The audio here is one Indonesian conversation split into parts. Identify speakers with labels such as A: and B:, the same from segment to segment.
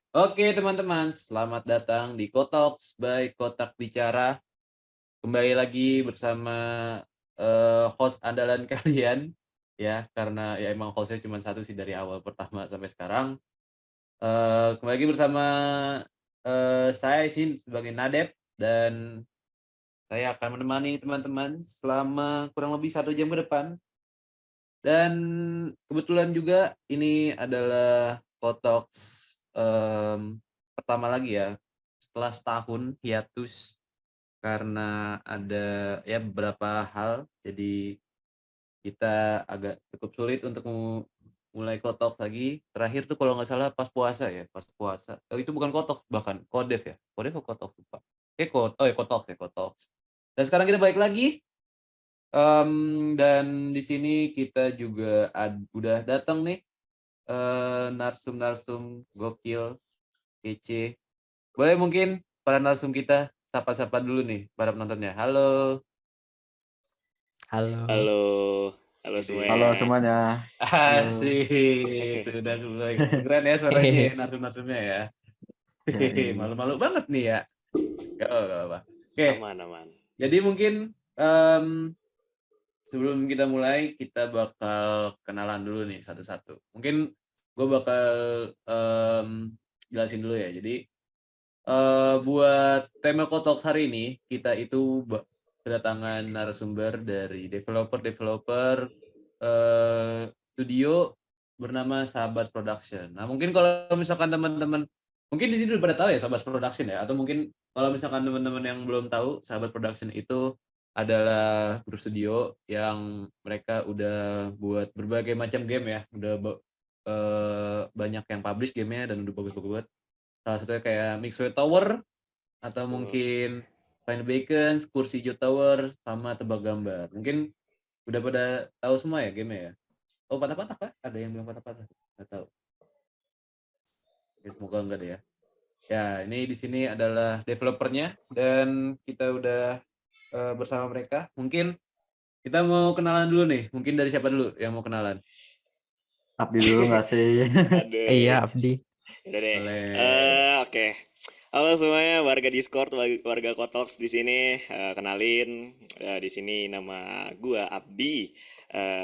A: Oke teman-teman, selamat datang di Kotoks by Kotak Bicara. Kembali lagi bersama, host andalan kalian, ya, karena ya emang hostnya cuma satu sih dari awal pertama sampai sekarang. Kembali lagi bersama, saya sih sebagai Nadep dan saya akan menemani teman-teman selama kurang lebih 1 jam ke depan. Dan kebetulan juga ini adalah Kotoks, pertama lagi ya, setelah setahun hiatus karena ada ya beberapa hal, jadi kita agak cukup sulit untuk mulai Kotoks lagi. Terakhir tuh kalau nggak salah pas puasa ya, pas puasa. Oh itu bukan Kotoks bahkan, Kodev ya? Kodev atau Kotoks lupa. Oh ya Kotoks ya, Kotoks. Dan sekarang kita balik lagi. Dan di sini kita juga udah datang nih, narsum-narsum gokil, kece. Boleh mungkin para narsum kita sapa-sapa dulu nih para penontonnya. Halo.
B: Halo.
C: Halo, halo
A: Ide.
C: semuanya.
B: Halo semuanya. Halo.
A: Asik. Udah mulai keren ya suaranya ya narsum-narsumnya ya.
B: Yoi.
A: Malu-malu banget nih ya. Nggak apa-apa. Oke,
C: Aman, aman.
A: jadi mungkin, mmm sebelum kita mulai, kita bakal kenalan dulu nih satu-satu. Mungkin gue bakal, jelasin dulu ya. Jadi, buat tema Kotoks hari ini, kita itu kedatangan narasumber dari developer-developer, studio bernama Sahabat Production. Nah, mungkin kalau misalkan teman-teman mungkin di sini udah pada tahu ya Sahabat Production ya? Atau mungkin kalau misalkan teman-teman yang belum tahu, Sahabat Production itu adalah grup studio yang mereka udah buat berbagai macam game ya, udah banyak yang publish game-nya dan udah bagus-bagus banget. Salah satunya kayak Mixway Tower atau
C: Betul.
A: mungkin Find Bacon, Kursi Hijau Tower, sama Tebak Gambar. Mungkin udah pada tahu semua ya game-nya ya? Oh patah-patah Kak? Ada yang bilang patah-patah? Nggak tahu. Ya semoga enggak deh ya. Ya ini di sini adalah developernya dan kita udah, bersama mereka. Mungkin kita mau kenalan dulu nih, mungkin dari siapa dulu yang mau kenalan?
B: Abdi dulu nggak sih?
C: Aduh,
B: Iya,
C: ya
B: Abdi.
C: udah deh.
A: Boleh.
C: Oke. Halo semuanya, warga Discord, warga Kotox di sini. Kenalin, di sini nama gua Abdi.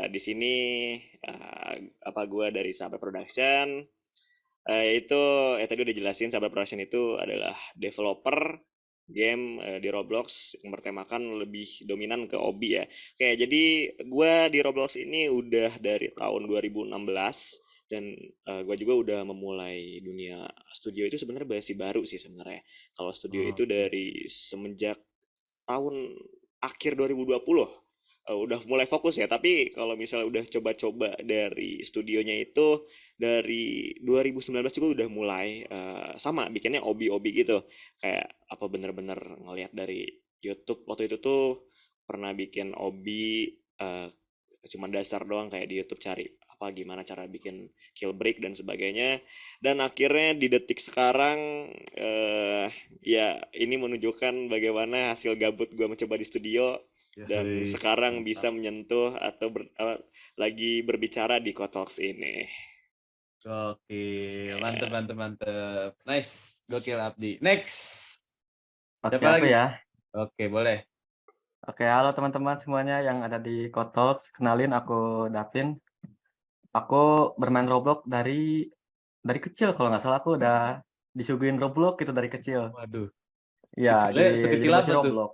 C: Di sini gua dari Sahabat Production. Itu tadi udah jelasin Sahabat Production itu adalah developer game di Roblox yang bertemakan lebih dominan ke hobi ya. Oke, jadi gua di Roblox ini udah dari tahun 2016 dan gua juga udah memulai dunia studio itu sebenarnya masih baru sih sebenarnya. Kalau studio itu
A: Oke.
C: dari semenjak tahun akhir 2020 udah mulai fokus ya, tapi kalau misalnya udah coba-coba dari studionya itu dari 2019 juga udah mulai sama bikinnya obi-obi gitu, kayak apa bener-bener ngelihat dari YouTube waktu itu tuh pernah bikin obi cuma dasar doang kayak di YouTube cari apa gimana cara bikin kill break dan sebagainya, dan akhirnya di detik sekarang ya ini menunjukkan bagaimana hasil gabut gue mencoba di studio
A: Ya
C: dan
A: wis,
C: sekarang
A: mantap.
C: bisa menyentuh atau lagi berbicara di Kotox ini.
A: Gokil, mantep
C: Eh,
A: mantep mantep. Nice, gokil Abdi. Next,
B: Oke,
A: siapa
B: aku
A: lagi?
B: ya.
A: Oke, boleh.
B: Oke, halo teman-teman semuanya yang ada di Kotalks. Kenalin aku Davin. Aku bermain Roblox dari kecil kalau nggak salah aku udah disuguhin Roblox gitu dari kecil.
A: Waduh,
B: Iya,
A: kecilnya
B: jadi
A: sekecil
B: bocah
A: apa tuh?
B: Roblox.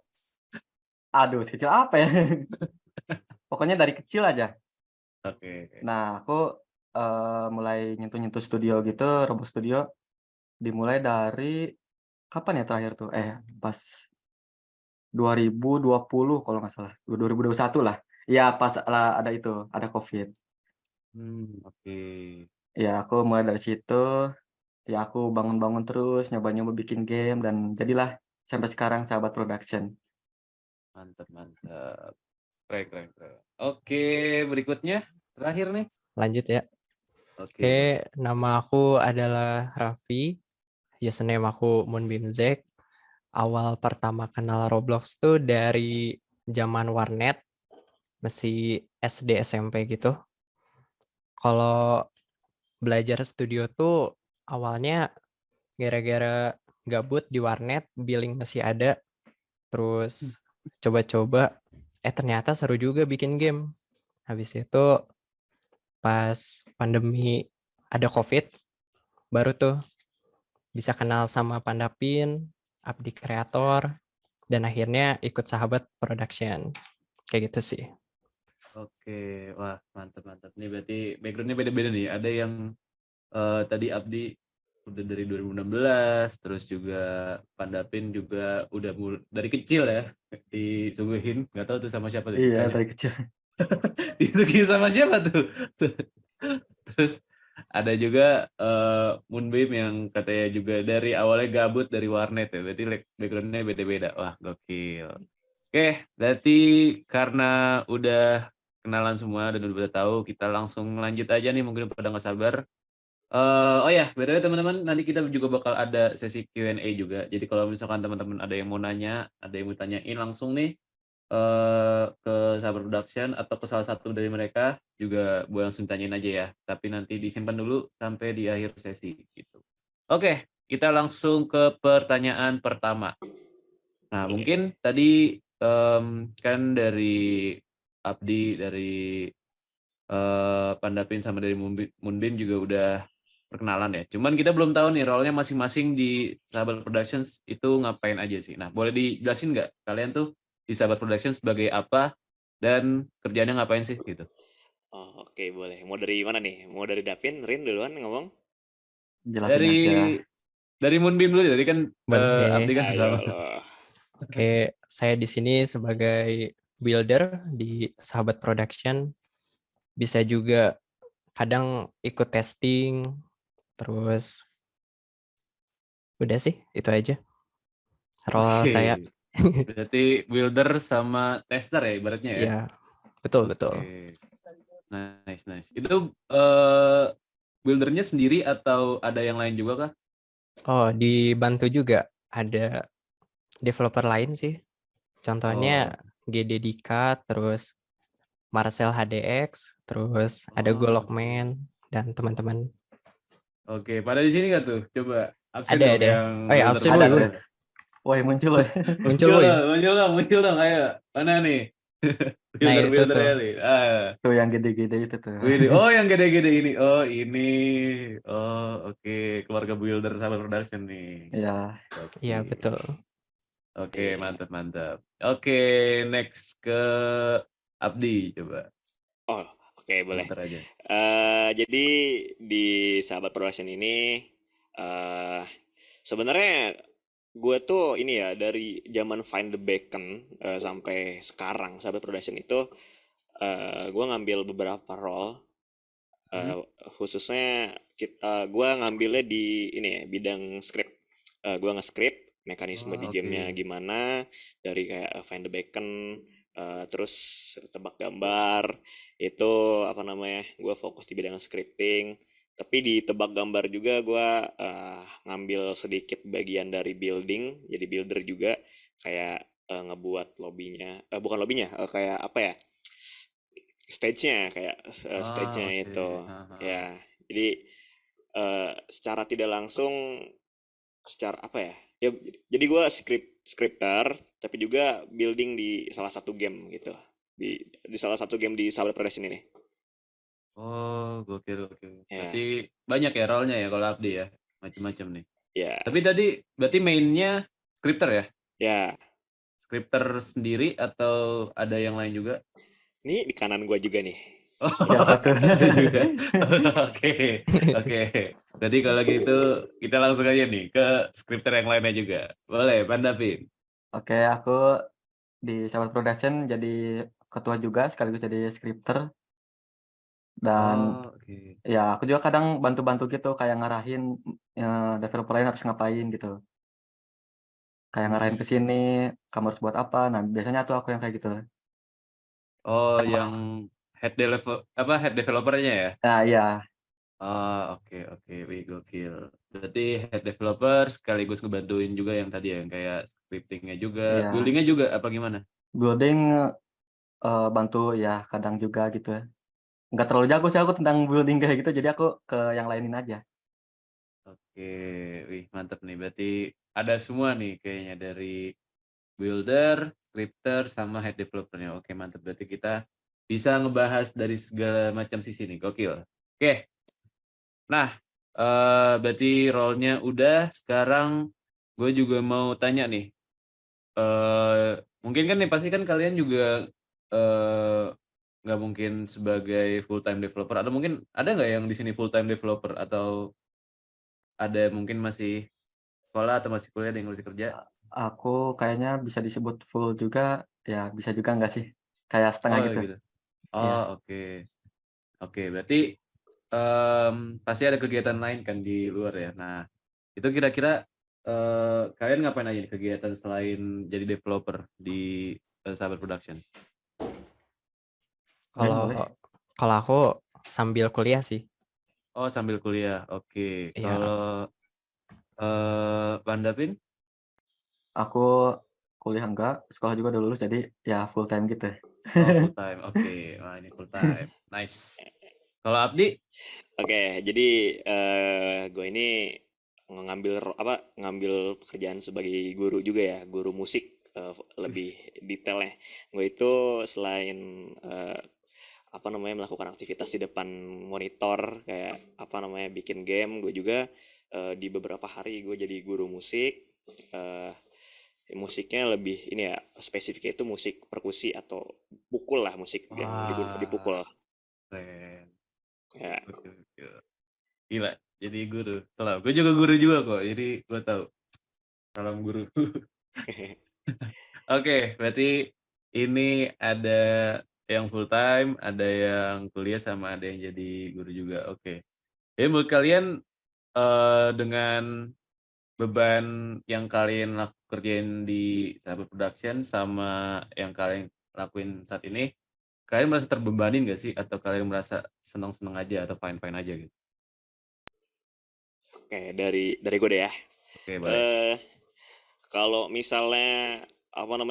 B: Aduh, sekecil apa ya? Pokoknya dari kecil aja.
A: Oke.
B: Nah, aku mulai nyentuh-nyentuh studio gitu, Roblox Studio dimulai dari kapan ya terakhir tuh? Pas 2020 kalau nggak salah, 2021 lah. Iya pas ada itu, ada Covid.
A: Oke.
B: Ya aku mulai dari situ, ya aku bangun-bangun terus, nyoba-nyoba bikin game dan jadilah sampai sekarang Sahabat Production.
A: Mantap mantap. Keren keren keren. Oke, berikutnya terakhir nih.
D: Lanjut ya.
A: Oke, boleh.
D: Oke, nama aku adalah Raffi. Username aku Moonbeamzek. Awal pertama kenal Roblox tuh dari zaman warnet, masih SD SMP gitu. Kalau belajar studio tuh awalnya gara-gara gabut di warnet, billing masih ada, terus coba-coba, ternyata seru juga bikin game. Habis itu pas pandemi ada COVID, baru tuh bisa kenal sama Pandapin, Abdi Kreator, dan akhirnya ikut Sahabat Production. Kayak gitu sih.
A: Oke, wah mantap mantap. Nih berarti backgroundnya beda-beda nih. Ada yang tadi Abdi udah dari 2016, terus juga Pandapin juga udah dari kecil ya disuguhin. Nggak tahu tuh sama siapa tuh
B: Iya,
A: ceritanya.
B: dari kecil.
A: Disuguhin sama siapa tuh? Terus ada juga Moonbeam yang katanya juga dari awalnya gabut dari warnet ya. Berarti backgroundnya beda-beda. Wah gokil. Oke, berarti karena udah kenalan semua dan udah pada tahu, kita langsung lanjut aja nih, mungkin pada nggak sabar. Oh ya, BTW teman-teman, nanti kita juga bakal ada sesi Q&A juga. Jadi kalau misalkan teman-teman ada yang mau nanya, ada yang mau tanyain langsung nih ke Sabar Production atau ke salah satu dari mereka, juga boleh langsung tanyain aja ya. Tapi nanti disimpan dulu sampai di akhir sesi gitu. Oke, kita langsung ke pertanyaan pertama. Nah,
C: Boleh.
A: mungkin tadi kan dari Abdi, dari Pandapin sama dari Moonbeam juga udah perkenalan ya. Cuman kita belum tahu nih role-nya masing-masing di Sahabat Productions itu ngapain aja sih. Nah, boleh dijelasin nggak kalian tuh di Sahabat Productions sebagai apa dan kerjanya ngapain sih gitu?
C: Oh, oke, boleh. Mau dari mana nih? Mau dari Davin, Rin duluan ngomong?
B: Jelasin aja.
A: Dari Moonbeam dulu ya. Tadi kan Abdi
D: Boleh.
A: kan
C: Ayo
A: sama.
C: loh.
D: Oke, saya di sini sebagai builder di Sahabat Production. Bisa juga kadang ikut testing, terus udah sih, itu aja role saya.
A: Oke. Berarti builder sama tester ya ibaratnya ya.
D: Iya, betul.
A: Oke. Nice, nice. Itu buildernya sendiri atau ada yang lain juga kah?
D: Oh, dibantu juga ada developer lain sih. Contohnya
A: Oh,
D: GD Dika, terus Marcel HDX, terus ada
A: oh,
D: Golokman dan teman-teman.
A: oke. Pada di sini nggak tuh? Coba absen dong
D: Ada.
A: yang
D: Oh ya,
A: builder
D: absen
B: Ada
D: woi.
B: tuh. Woi, muncul woi.
D: Muncul
A: Muncul
D: woi.
A: dong, muncul dong, muncul dong. Ayo, mana nih?
D: Nah, itu
A: Builder-builder
D: tuh.
A: ya nih.
B: Tuh yang gede-gede itu tuh.
A: Wih, oh yang gede-gede ini. Oh ini. Oh oke. Keluarga builder Sahabat Production nih.
B: Ya,
D: Iya,
A: Oke.
D: betul.
A: Oke,
C: Iya.
A: mantap, mantap. Oke, next ke Abdi coba.
C: Oh, oke, boleh.
A: Muter aja.
C: Jadi di Sahabat Production ini eh sebenarnya gue tuh ini ya dari zaman Find the Bacon sampai sekarang Sahabat Production itu gue ngambil beberapa role
A: Hmm?
C: eh, khususnya gue ngambilnya di ini ya bidang script. Gue nge-script mekanisme di
A: Oh,
C: gamenya
A: oke.
C: gimana dari kayak Find the Bacon terus tebak gambar itu apa namanya gue fokus di bidang scripting tapi di tebak gambar juga gue ngambil sedikit bagian dari building jadi builder juga kayak ngebuat lobbynya bukan lobbynya kayak apa ya stage-nya kayak
A: Oh,
C: stage-nya
A: oke.
C: itu
A: Haha.
C: ya jadi secara tidak langsung secara apa ya ya jadi gue scripter tapi juga building di salah satu game gitu di salah satu game di Sahabat Production ini
A: Oh, gokil, gokil.
C: ya
A: Berarti banyak ya role-nya ya kalau Abdi ya? Macem-macem nih.
C: ya
A: Tapi tadi berarti mainnya scripter ya?
C: ya
A: Scripter sendiri atau ada yang lain juga?
C: ini di kanan gue juga nih
A: Oh,
B: siapa tuh?
A: ada juga. Oke, oke. Jadi kalau gitu kita langsung aja nih ke scripter yang lainnya juga. Boleh, Pandapin.
B: Oke, aku di Sahabat Production jadi ketua juga sekaligus jadi scripter dan
A: Oh, oke.
B: ya aku juga kadang bantu-bantu gitu kayak ngarahin developer lain harus ngapain gitu. Kayak ngarahin ke sini, kamu harus buat apa. Nah, biasanya tuh aku yang kayak gitu.
A: Oh,
B: Sama.
A: yang head developernya ya?
B: Nah, iya,
A: Oh, oke, oke. Wih, gokil. Berarti head developer sekaligus ngebantuin juga yang tadi ya, yang kayak scriptingnya juga,
B: iya.
A: buildingnya juga apa gimana?
B: Building bantu ya kadang juga gitu ya. Nggak terlalu jago sih aku tentang building kayak gitu, jadi aku ke yang lainin aja.
A: Oke, wih mantep nih. Berarti ada semua nih kayaknya dari builder, scripter, sama head developer-nya. Oke, mantep. Berarti kita bisa ngebahas dari segala macam sisi nih. Gokil. Oke. Nah, berarti role-nya udah. Sekarang gue juga mau tanya nih. Mungkin kan nih pasti kan kalian juga eh, nggak mungkin sebagai full time developer atau mungkin ada nggak yang di sini full time developer atau ada mungkin masih sekolah atau masih kuliah ada yang masih kerja?
B: Aku kayaknya bisa disebut full juga, ya bisa juga enggak sih, kayak setengah
A: Oh
B: gitu.
A: gitu. Oh
B: Iya.
A: oke. Oke, berarti pasti ada kegiatan lain kan di luar ya. Nah, itu kira-kira kalian ngapain aja nih kegiatan selain jadi developer di Sahabat Production?
B: Rin
D: Kalau
B: boleh?
D: kalau aku sambil kuliah sih.
A: Oh, sambil kuliah. Oke.
D: Iya.
A: Kalau Pandapin?
B: Aku kuliah enggak, sekolah juga udah lulus jadi ya full time gitu.
A: Oh, full time. Oke. Wah, ini full time. Nice. Kalau Abdi?
C: Oke, jadi gue ini ngambil pekerjaan sebagai guru juga ya, guru musik
A: Wih,
C: lebih detailnya. Gue itu selain melakukan aktivitas di depan monitor kayak bikin game, gue juga di beberapa hari gue jadi guru musik. eh, Musiknya lebih ini ya, spesifiknya itu musik perkusi atau pukul lah, musik yang
A: wah,
C: dipukul
A: keren.
C: ya.
A: Gokil, gokil. Gila, jadi guru. Kalau gue juga guru juga kok, jadi gue tahu. Salam guru. Oke, berarti ini ada yang full time, ada yang kuliah, sama ada yang jadi guru juga. Oke. Jadi menurut kalian dengan beban yang kalian kerjain di Sahabat Production sama yang kalian lakuin saat ini, kalian merasa terbebanin nggak sih? Atau kalian merasa senang-senang aja atau fine-fine aja gitu?
C: Oke, dari gue deh ya.
A: Oke, boleh.
C: Eh, Kalau misalnya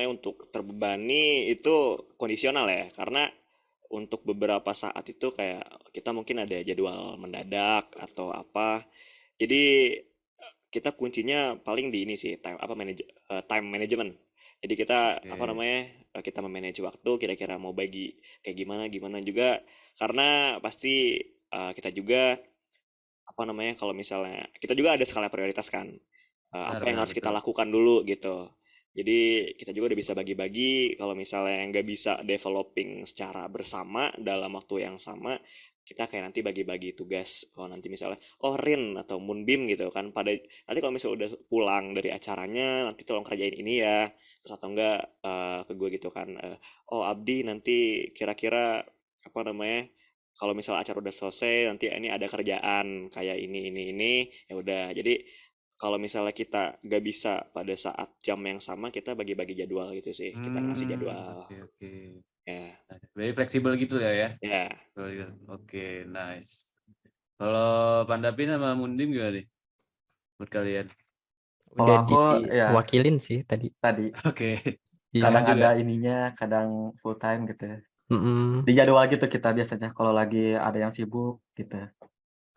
C: untuk terbebani itu kondisional ya, karena untuk beberapa saat itu kayak kita mungkin ada jadwal mendadak atau apa. Jadi kita kuncinya paling di ini sih, time management. Jadi kita
A: Oke.
C: kita memanage waktu, kira-kira mau bagi kayak gimana gimana juga, karena pasti kita juga kalau misalnya kita juga ada skala prioritas kan.
A: Benar,
C: Apa yang
A: benar,
C: harus kita
A: betul.
C: lakukan dulu gitu. Jadi kita juga udah bisa bagi-bagi, kalau misalnya nggak bisa developing secara bersama dalam waktu yang sama, kita kayak nanti bagi-bagi tugas. Oh nanti misalnya, oh Rin atau Moonbeam gitu kan, nanti kalau misalnya udah pulang dari acaranya, nanti tolong kerjain ini ya. Terus atau enggak ke gue gitu kan, oh Abdi nanti kira-kira kalau misalnya acara udah selesai nanti ini ada kerjaan kayak ini, ya udah. Jadi kalau misalnya kita nggak bisa pada saat jam yang sama, kita bagi-bagi jadwal gitu sih, kita ngasih jadwal
A: Oke, oke.
C: ya.
A: Very fleksibel gitu ya.
C: Ya,
A: Oke, nice. Kalau Pandapin sama Mundim gimana nih menurut kalian?
B: Kalau
D: Udah
B: aku ya
D: diwakilin sih tadi.
B: tadi,
A: Oke, sama
B: kadang
D: Iya.
B: ada
A: juga.
B: ininya, kadang full time gitu.
D: Mm-mm.
B: Di jadwal gitu kita biasanya kalau lagi ada yang sibuk gitu.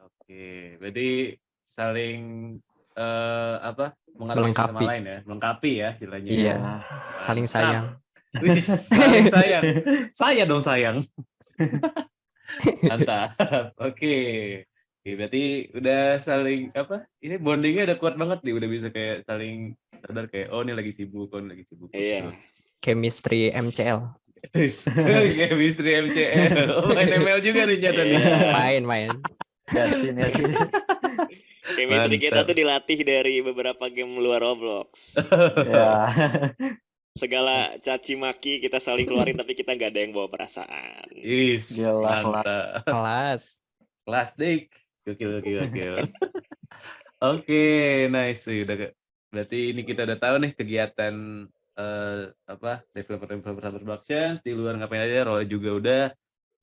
A: Oke, berarti saling mengatur satu sama
D: Melengkapi.
A: lain ya, melengkapi ya istilahnya ya.
D: Iya.
B: Iya.
D: Saling
A: Mantap.
D: sayang.
A: Wis, saling sayang. Saya dong sayang. Mantap. Oke. Oke, berarti udah saling ini bondingnya udah kuat banget nih, udah bisa kayak saling sadar kayak oh ini lagi sibuk, oh ini lagi sibuk gitu.
C: iya.
D: Chemistry MCL.
A: Chemistry MCL. Oh, main ML juga nih nyata nih.
C: Iya.
D: Main.
B: Ya sih, ya sih.
C: Chemistry kita tuh
A: Mantap.
C: dilatih dari beberapa game luar Roblox.
B: Ya.
C: Segala caci maki kita saling keluarin, tapi kita nggak ada yang bawa perasaan.
A: Is,
B: Gila kelas.
A: mantap.
D: Kelas.
A: Kelas dik. Gokil, gokil, gokil. Oke, nice. Wih, berarti ini kita udah tahu nih kegiatan developer production di luar ngapain aja, role juga udah.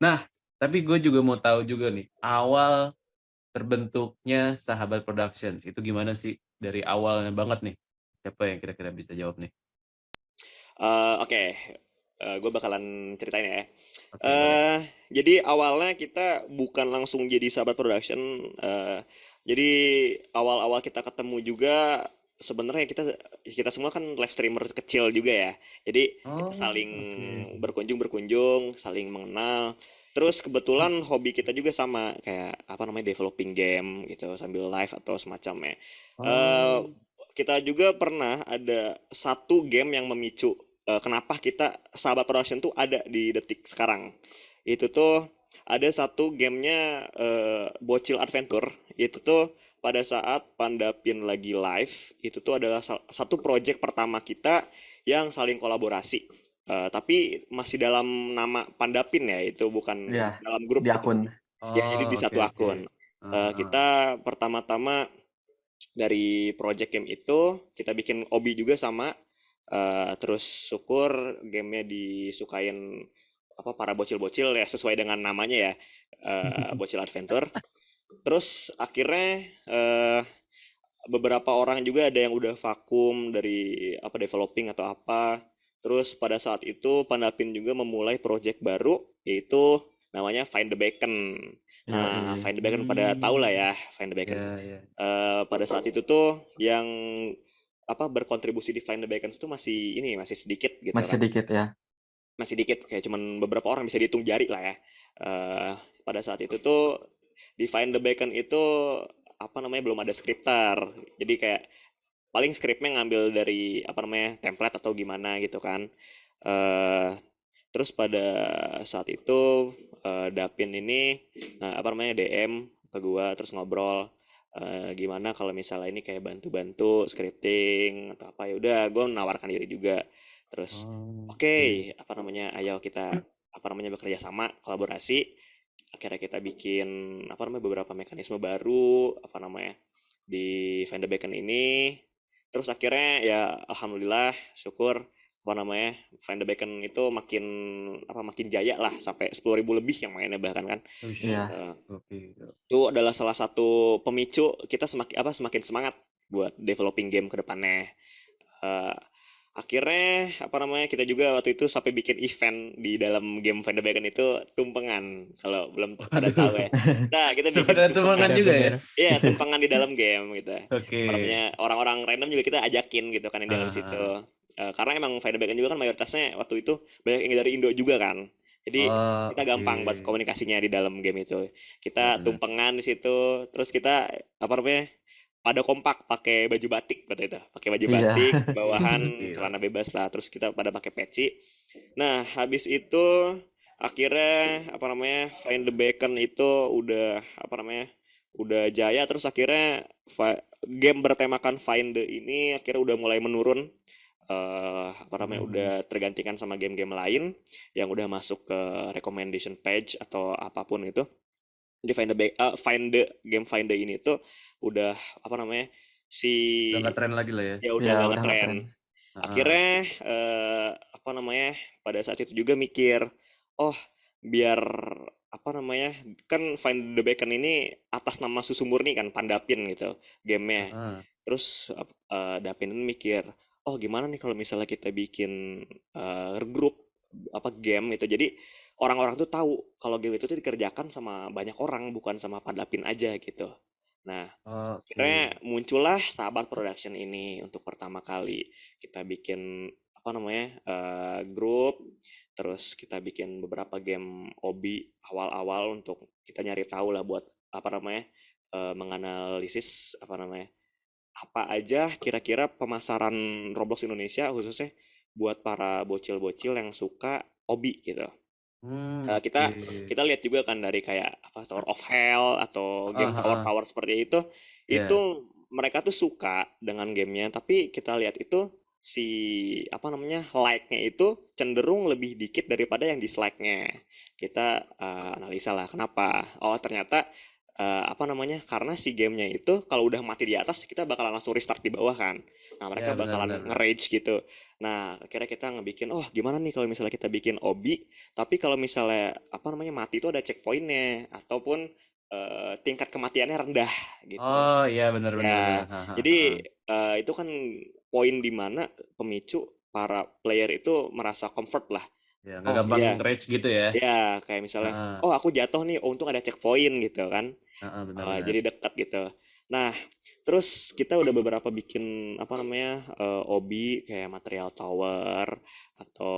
A: Nah, tapi gue juga mau tahu juga nih, awal terbentuknya Sahabat Productions itu gimana sih dari awalnya banget nih? Siapa yang kira-kira bisa jawab nih?
C: Oke, gue bakalan ceritain ya.
A: Oke, boleh.
C: Jadi awalnya kita bukan langsung jadi Sahabat Production. Jadi awal-awal kita ketemu juga sebenarnya kita semua kan live streamer kecil juga ya. Jadi kita
A: Oh,
C: saling
A: oke.
C: berkunjung, saling mengenal. Terus kebetulan hobi kita juga sama kayak apa namanya developing game gitu sambil live atau semacamnya. Eh
A: Oh,
C: kita juga pernah ada satu game yang memicu kenapa kita Sahabat Production tuh ada di detik sekarang. Itu tuh ada satu gamenya Bocil Adventure. Itu tuh pada saat Pandapin lagi live, itu tuh adalah satu project pertama kita yang saling kolaborasi. Tapi masih dalam nama Pandapin ya, itu bukan
B: Iya,
C: dalam grup
B: di
C: gitu.
B: akun.
C: Ya, jadi
A: oh,
C: di
A: oke
C: satu
A: oke.
C: akun.
A: Heeh.
C: Kita pertama-tama dari project game itu kita bikin obi juga sama. Terus syukur gamenya disukain apa para bocil-bocil ya sesuai dengan namanya ya, Bocil Adventure. Terus akhirnya beberapa orang juga ada yang udah vakum dari apa developing atau apa. Terus pada saat itu Pandapin juga memulai project baru yaitu namanya Find the Beacon. Nah,
B: Yoi.
C: Find the Beacon pada tahu lah
A: Hmm,
C: ya Find the Beacon.
A: ya ya.
C: Pada saat itu tuh yang apa berkontribusi di Find the Beacon itu masih sedikit gitu
B: Masih
C: kan.
B: sedikit ya.
C: Masih dikit kayak cuman beberapa orang bisa dihitung jari lah ya. Pada saat itu tuh di Find the Beacon itu apa namanya belum ada skripter. Jadi kayak paling skripnya ngambil dari apa namanya template atau gimana gitu kan. Eh terus pada saat itu Dapin ini apa namanya DM ke gua terus ngobrol gimana kalau misalnya ini kayak bantu-bantu scripting atau apa ya udah gua menawarkan diri juga. Terus
A: Oh,
C: oke
A: oke.
C: apa namanya ayo kita apa namanya bekerja sama kolaborasi akhirnya kita bikin apa namanya beberapa mekanisme baru apa namanya di Find the Beacon ini. Terus akhirnya ya alhamdulillah syukur apa namanya Find the Beacon itu makin jaya lah sampai 10.000 lebih yang mainnya bahkan kan.
A: Wish,
B: Iya,
C: Eh,
A: oke.
C: itu adalah salah satu pemicu kita semakin semangat buat developing game ke depannya. Eh, akhirnya apa namanya kita juga waktu itu sampai bikin event di dalam game Find the Beacon itu tumpengan kalau belum pada tahu
A: Waduh,
C: ya. Nah, kita bikin
A: sebenarnya tumpengan
C: tumpengan.
A: juga ya?
D: Benar-benar.
C: Iya, tumpengan di dalam game gitu.
A: Oke.
C: Apa namanya, orang-orang random juga kita ajakin gitu kan di dalam
A: Heeh
C: situ.
A: heeh.
C: Karena emang Find the Beacon juga kan mayoritasnya waktu itu banyak yang dari Indo juga kan. Jadi
A: Oh,
C: kita
A: oke.
C: gampang buat komunikasinya di dalam game itu.
A: Iya
C: Kita
A: benar.
C: tumpengan di situ, terus kita apa namanya pada kompak pakai baju batik waktu itu, pakai baju
B: iya.
C: batik,
A: Wih,
C: bawahan
A: gokil.
C: celana bebas lah, terus kita pada pakai peci. Nah, habis itu akhirnya apa namanya Find the Beacon itu udah apa namanya udah jaya terus akhirnya game bertemakan Find the ini akhirnya udah mulai menurun apa namanya
A: Mhm
C: udah
A: mhm.
C: tergantikan sama game-game lain yang udah masuk ke recommendation page atau apapun itu di Find the game Find the ini tuh udah apa namanya si
A: Udah nggak tren lagi lah ya?
C: ya udah
B: Iya,
C: nggak
B: udah nggak
C: ngetren.
B: tren.
A: Heeh.
C: Akhirnya apa namanya pada saat itu juga mikir, oh biar apa namanya kan Find the Beacon ini atas nama Susu Murni kan Pandapin gitu gamenya.
A: Heeh.
C: Terus Dapin ini mikir, oh gimana nih kalau misalnya kita bikin grup apa game itu. Jadi orang-orang tuh tahu kalau game itu tuh dikerjakan sama banyak orang bukan sama Pandapin aja gitu. Nah, akhirnya
A: Oke.
C: muncullah Sabar Production ini untuk pertama kali kita bikin apa namanya grup, terus kita bikin beberapa game obi awal-awal untuk kita nyari tahu lah buat apa namanya menganalisis apa namanya apa aja kira-kira pemasaran Roblox Indonesia khususnya buat para bocil-bocil yang suka obi gitu.
A: Oke.
C: Kita lihat juga kan dari kayak apa Tower of Hell atau
A: Heeh
C: game
A: heeh.
C: tower-tower seperti itu
A: Iya.
C: mereka tuh suka dengan gamenya, tapi kita lihat itu si apa namanya like-nya itu cenderung lebih dikit daripada yang dislike-nya. Kita analisa lah kenapa. Oh ternyata apa namanya karena si gamenya itu kalau udah mati di atas kita bakalan langsung restart di bawah kan. Nah
A: Iya
C: mereka
A: benar benar
C: bakalan
A: benar.
C: nge-rage gitu. Nah akhirnya kita ngebikin oh gimana nih kalau misalnya kita bikin obi tapi kalau misalnya apa namanya mati itu ada checkpointnya ataupun tingkat kematiannya rendah gitu.
A: Oh, iya benar benar benar.
C: Ya,
A: Heeh heeh
C: jadi
A: heeh.
C: itu kan poin di mana pemicu para player itu merasa comfort lah.
A: Ya, nggak
C: Oh
A: gampang
C: iya,
A: rage gitu ya?
C: ya kayak misalnya,
A: Heeh.
C: oh aku jatuh nih, oh untung ada checkpoint gitu kan.
A: Heeh, benar benar.
C: Jadi dekat gitu. Nah, terus kita udah beberapa bikin apa namanya obi kayak material tower atau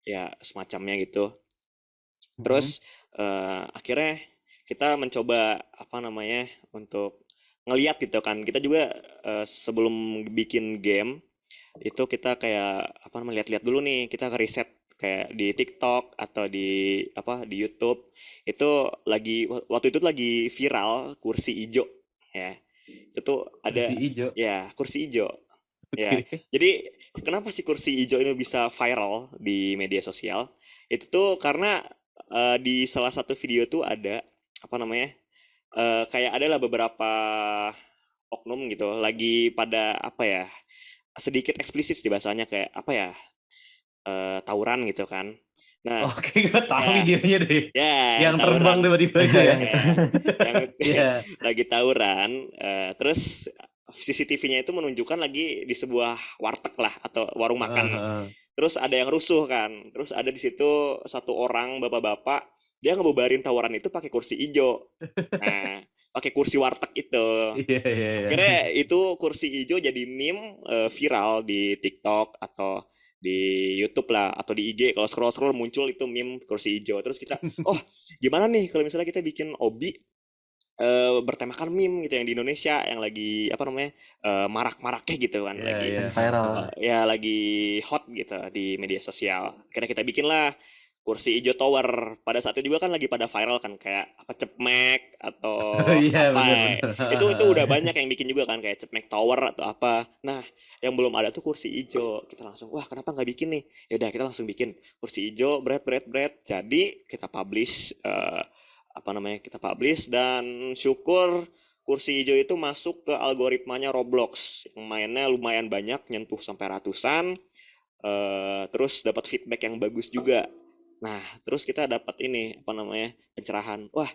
C: ya semacamnya gitu.
B: Mhm.
C: Terus akhirnya kita mencoba apa namanya untuk ngeliat gitu kan. Kita juga sebelum bikin game itu kita kayak apa namanya lihat-lihat dulu nih, kita riset kayak di TikTok atau di apa di YouTube itu waktu itu lagi viral kursi ijo ya. Itu tuh
A: Kursi
C: ada
A: ijo.
C: ya kursi ijo ya.
A: Oke.
C: Jadi kenapa sih kursi ijo ini bisa viral di media sosial? Itu tuh karena di salah satu video tuh ada apa namanya kayak adalah beberapa oknum gitu lagi pada apa ya sedikit eksplisit di bahasanya kayak apa ya tawuran gitu kan. Nah,
A: Oke, gue tahu
C: ya,
A: videonya deh.
C: ya
A: Yang terbang
C: tawuran,
A: tiba-tiba
B: Iya
A: itu ya.
B: yang itu.
C: ya, yang
A: Iya.
C: lagi tawuran, terus CCTV-nya itu menunjukkan lagi di sebuah warteg lah atau warung
A: Heeh,
C: makan.
A: heeh.
C: Terus ada yang rusuh kan, terus ada di situ satu orang bapak-bapak dia ngebubarin tawuran itu pakai kursi ijo. Nah, pakai kursi warteg itu.
A: Iya, iya, iya.
C: Akhirnya itu kursi hijau jadi meme viral di TikTok atau di YouTube lah atau di IG kalau scroll-scroll muncul itu meme kursi hijau. Terus kita, oh gimana nih kalau misalnya kita bikin obi bertemakan meme gitu yang di Indonesia yang lagi apa namanya marak-maraknya gitu kan
A: Iya,
C: lagi
A: iya.
B: Lagi viral.
C: ya lagi hot gitu di media sosial. Akhirnya kita bikin lah kursi hijau tower. Pada saat itu juga kan lagi pada viral kan kayak apa cepmek atau
A: Iya,
C: apa.
A: benar-benar.
C: Itu udah banyak yang bikin juga kan kayak cepmek tower atau apa. Nah, yang belum ada tuh kursi hijau. Kita langsung, wah kenapa nggak bikin nih? Ya udah kita langsung bikin kursi hijau, bread. Jadi kita publish apa namanya? Kita publish dan syukur kursi hijau itu masuk ke algoritmanya Roblox. Yang mainnya lumayan banyak, nyentuh sampai ratusan. Terus dapat feedback yang bagus juga. Nah, terus kita dapat ini apa namanya pencerahan. Wah,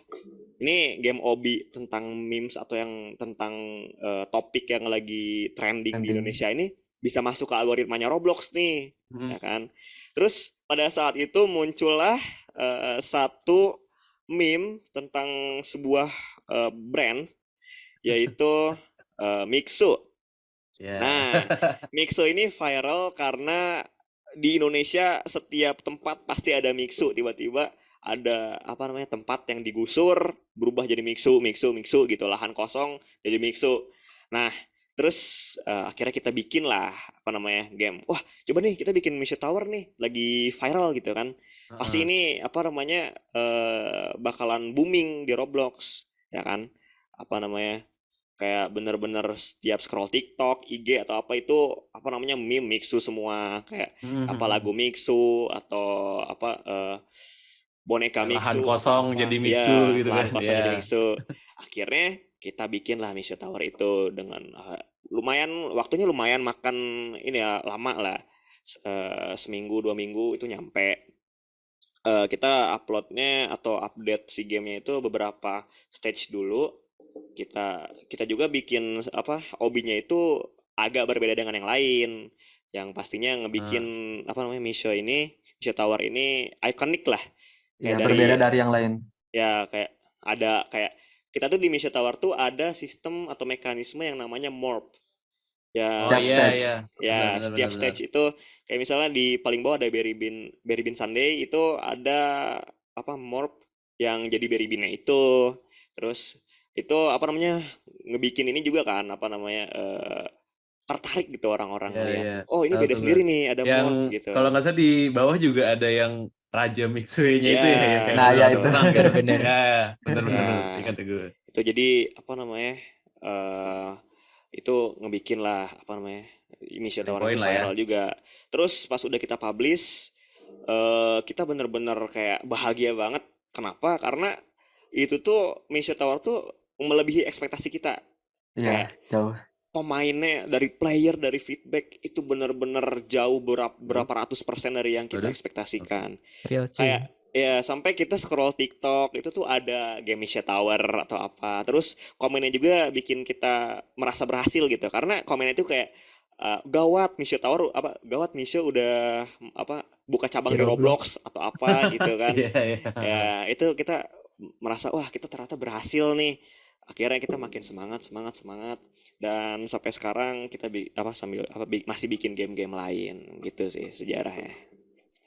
C: ini game obi tentang memes atau yang tentang topik yang lagi trending di
B: Trending.
C: Indonesia ini bisa masuk ke algoritmanya Roblox nih,
A: Hmm.
C: ya kan? Terus pada saat itu muncullah satu meme tentang sebuah brand yaitu Mixu.
A: Ya.
C: Nah, Mixu ini viral karena di Indonesia setiap tempat pasti ada Mixu. Tiba-tiba ada apa namanya tempat yang digusur berubah jadi Mixu gitu, lahan kosong jadi Mixu. Nah, terus akhirnya kita bikin lah apa namanya game. Wah, coba nih kita bikin Mixu Tower nih, lagi viral gitu kan. Pasti
A: Heeh.
C: ini apa namanya bakalan booming di Roblox, ya kan? Apa namanya? Kayak bener-bener setiap scroll TikTok, IG atau apa itu apa namanya meme Mixu semua kayak apa lagu
A: Mhm.
C: Mixu atau apa boneka
A: Kayak lahan
C: Mixu atau
A: kosong
C: apa
A: jadi mixu
C: ya
A: gitu kan.
C: lahan kosong
A: Ya.
C: jadi Mixu. Akhirnya kita bikin lah Mixu Tower itu dengan lumayan waktunya lumayan makan ini ya lama lah. Seminggu 2 minggu itu nyampe. Kita uploadnya atau update si gamenya itu beberapa stage dulu. Kita juga bikin apa obinya itu agak berbeda dengan yang lain. Yang pastinya ngebikin
A: Heeh.
C: apa namanya Misho Tower ini ikonik lah.
B: Ya
C: Kayak dari
B: berbeda dari yang lain.
C: ya kayak ada kayak kita tuh di Misho Tower tuh ada sistem atau mekanisme yang namanya morph.
A: Oh
B: Setiap
C: Ya,
A: iya,
B: stage.
A: iya. Benar,
C: ya
A: benar,
C: setiap
A: benar, benar.
C: stage itu kayak misalnya di paling bawah ada Berry Bean Sunday itu ada apa morph yang jadi Berry Bean-nya itu. Terus itu apa namanya ngebikin ini juga kan apa namanya tertarik gitu orang-orang
A: Iya,
C: ngelihat.
A: iya.
C: Oh, ini
A: Tahu
C: beda
A: tuh gue.
C: sendiri nih, ada
A: Yang
C: morph
A: kalau
C: gitu.
A: nggak salah di bawah juga ada yang Raja Mixue-nya itu ya, yang
C: Ya,
A: kayak
B: Nah
A: model
B: ya
C: betul.
B: itu.
A: terbang kan.
D: Bener-bener.
A: Ya, bener-bener
C: Ya,
A: ingat tuh gue.
C: itu jadi apa namanya eh itu ngebikin lah apa namanya Misha
A: Turning
C: Tower itu
A: point lah ya.
C: viral juga. Terus pas udah kita publish kita bener-bener kayak bahagia banget. Kenapa? Karena itu tuh Misha Tower tuh melebihi ekspektasi kita.
B: Iya
C: Kayak
B: jauh.
C: pemainnya dari player dari feedback itu bener-bener jauh berapa
A: Tuh,
C: ratus persen dari yang kita
A: waduh. Oke.
C: ekspektasikan.
D: Real
C: Kayak
D: cuy.
C: ya sampai kita scroll TikTok itu tuh ada game Misha Tower atau apa. Terus komennya juga bikin kita merasa berhasil gitu. Karena komennya itu kayak gawat Misha Tower apa gawat Misha udah apa buka
D: Di
C: cabang di
D: Roblox.
C: Roblox atau apa gitu kan.
A: Iya, iya.
C: Ya itu kita merasa wah kita ternyata berhasil nih akhirnya kita makin semangat dan sampai sekarang kita masih bikin game-game lain gitu sih sejarahnya.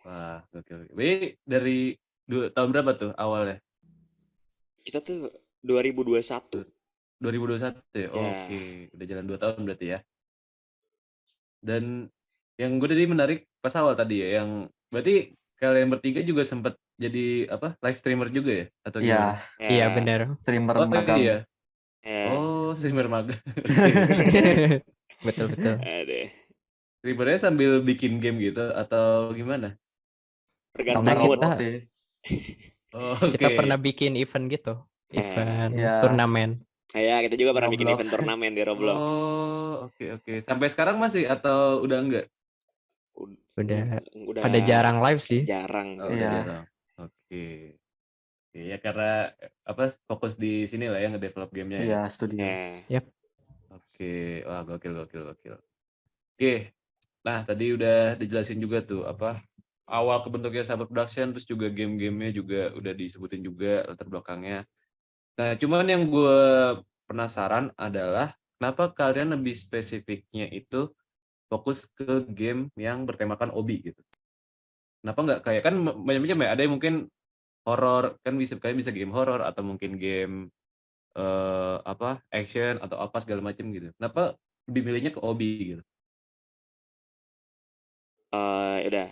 A: Wah, gokil. Jadi dari tahun berapa tuh awalnya?
C: Kita tuh 2021
A: 2021 ya?
C: ya.
A: Oke, udah jalan 2 tahun berarti ya. Dan yang gue tadi menarik pas awal tadi ya, yang berarti kalian bertiga juga sempat jadi apa? Live streamer juga ya? Atau
B: Iya,
A: gimana?
D: Iya
C: Ya,
D: benar.
B: streamer
A: Oh
B: magang.
A: iya.
C: ya.
A: Oh, streamer magang. Oke.
D: Betul.
C: Ada.
A: Streamernya sambil bikin game gitu atau gimana?
C: Tergantung
D: Nah,
B: Sama
C: mood.
B: Roblox
D: kita
B: sih.
A: Oh,
D: kita
A: oke.
D: pernah bikin event gitu. Event
B: Iya,
D: turnamen.
C: Ya, kita juga
B: di
C: pernah bikin
B: Roblox.
C: event turnamen di Roblox.
A: Oh, oke. Sampai sekarang masih atau udah enggak?
C: Udah
D: Pada jarang live sih.
C: jarang.
A: Oh, udah
B: Iya.
A: jarang. Oke. Oke, ya karena apa fokus di sini lah ya ngedevelop gamenya ya.
B: Iya, studio.
C: Ya.
A: Oke, wah gokil. Oke, nah tadi udah dijelasin juga tuh apa awal kebentuknya Saber Production, terus juga game-gamenya juga udah disebutin juga latar belakangnya. Nah, cuman yang gue penasaran adalah kenapa kalian lebih spesifiknya itu fokus ke game yang bertemakan obi gitu. Kenapa nggak kayak kan macam-macam ya, ada yang mungkin horor kan kalian bisa game horor atau mungkin game apa action atau apa segala macam gitu. Kenapa lebih milihnya ke obi gitu?
C: Udah,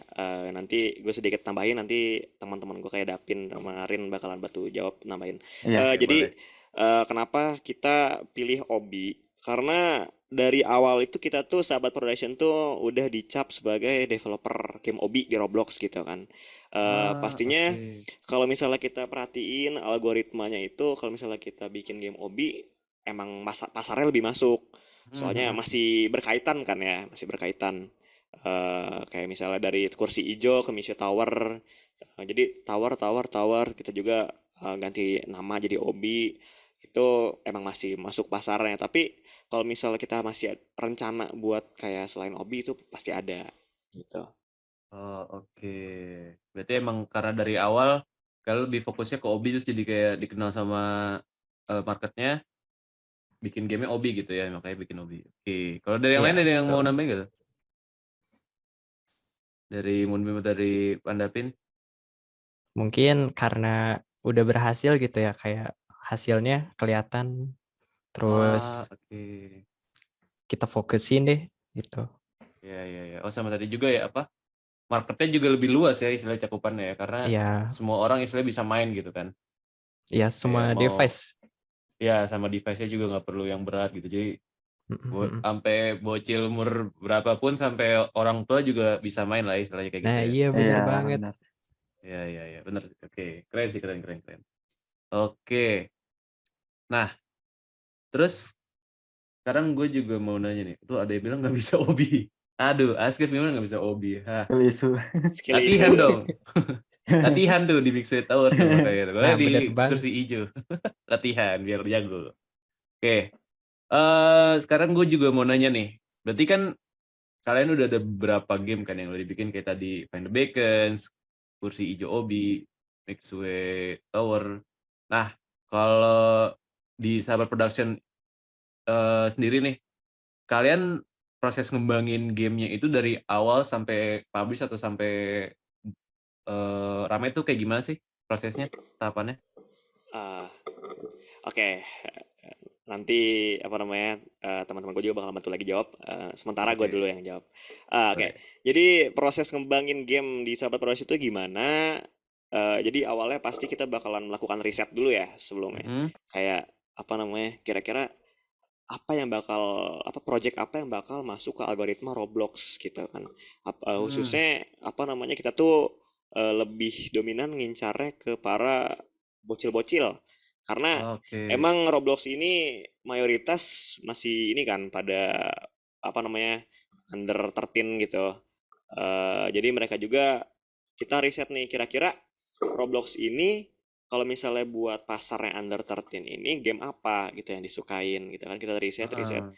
C: nanti gue sedikit tambahin, nanti teman-teman gue kayak Dapin sama Rin bakalan bantu jawab nambahin.
B: Iya.
A: Oke,
C: Jadi
A: boleh.
C: kenapa kita pilih Obi? Karena dari awal itu kita tuh Sahabat Production tuh udah dicap sebagai developer game Obi di Roblox gitu kan. Pastinya
A: Oke.
C: kalau misalnya kita perhatiin algoritmanya itu, kalau misalnya kita bikin game Obi, emang pasarnya lebih masuk. Soalnya
A: Mhm.
C: masih berkaitan kan ya, masih berkaitan. Kayak misalnya dari kursi hijau ke Misha Tower. Jadi tower kita juga ganti nama jadi Obi. Itu emang masih masuk pasarnya. Tapi kalau misalnya kita masih rencana buat kayak selain Obi itu pasti ada gitu.
A: Oh, oke. Berarti emang karena dari awal kalian lebih fokusnya ke obi terus jadi kayak dikenal sama marketnya bikin gamenya obi gitu ya, makanya bikin obi. Oke. Kalau dari yang lain
D: Iya,
A: ada yang mau
D: betul.
A: nambahin gitu? Dari Moonbeam atau dari Pandapin?
D: Mungkin karena udah berhasil gitu ya, kayak hasilnya kelihatan,
A: Wah,
D: terus
A: oke.
D: kita fokusin deh gitu.
A: Ya. Oh, sama tadi juga ya apa? Marketnya juga lebih luas ya istilah cakupannya ya, karena
D: Iya,
A: semua orang istilahnya bisa main gitu kan.
D: iya
A: Kayak
D: semua
A: mau
D: device.
A: ya sama device-nya juga nggak perlu yang berat gitu. Jadi
D: Mhm.
A: sampai bocil umur berapapun sampai orang tua juga bisa main lah istilahnya kayak gitu
D: Nah,
A: ya.
D: iya
B: Iya,
D: bener banget.
B: benar.
A: Ya, bener. Oke, keren sih, keren. Oke, nah terus sekarang gue juga mau nanya nih. Tuh ada yang bilang nggak bisa obi. Aduh, Askif gimana nggak bisa obi? Hah,
B: Isu.
C: Skill
A: latihan
C: isu.
A: dong. Latihan tuh di Big Sweat Tower tuh makanya. Gue
D: Nah,
A: di
D: bener banget.
A: kursi hijau. Latihan biar jago. Oke, sekarang gue juga mau nanya nih. Berarti kan kalian udah ada beberapa game kan yang udah dibikin kayak tadi Find the Beacons, kursi hijau obi, Mixway Tower. Nah, kalau di Sahabat Production sendiri nih, kalian proses ngembangin gamenya itu dari awal sampai publish atau sampai rame tuh kayak gimana sih prosesnya, tahapannya?
C: Ah, Oke, nanti apa namanya teman-teman gue juga bakal bantu lagi jawab. Sementara gue dulu
A: Oke,
C: yang jawab. Oke,
A: boleh.
C: jadi proses ngembangin game di Sahabat Production itu gimana? Jadi awalnya pasti kita bakalan melakukan riset dulu ya sebelumnya.
A: Mhm.
C: Kayak apa namanya? Kira-kira project apa yang bakal masuk ke algoritma Roblox gitu kan.
A: Mmm,
C: Khususnya apa namanya kita tuh lebih dominan ngincarnya ke para bocil-bocil. Karena
A: oke.
C: emang Roblox ini mayoritas masih ini kan pada apa namanya under 13 gitu. Jadi mereka juga kita riset nih kira-kira Roblox ini kalau misalnya buat pasar yang under 13 ini game apa gitu yang disukain gitu kan kita riset
A: Heeh.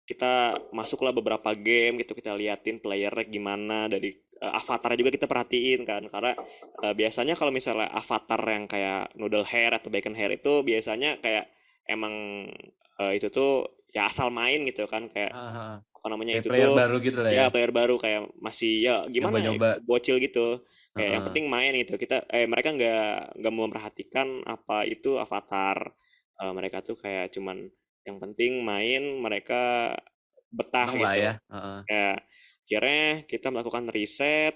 C: kita masuklah beberapa game gitu kita liatin playernya gimana dari avatarnya juga kita perhatiin kan karena biasanya kalau misalnya avatar yang kayak noodle hair atau bacon hair itu biasanya kayak emang itu tuh ya asal main gitu kan, kayak
A: Heeh.
C: apa namanya
A: Kayak
C: itu
A: player
C: tuh
A: baru gitu lah ya.
C: ya player baru kayak masih ya gimana ya,
A: Nyoba-nyoba.
C: bocil gitu, kayak yang
A: Heeh.
C: penting main gitu. Mereka nggak memperhatikan apa itu avatar. Mereka tuh kayak cuman yang penting main, mereka betah
A: Seneng lah
C: gitu.
A: ya. Heeh.
C: Ya akhirnya kita melakukan riset,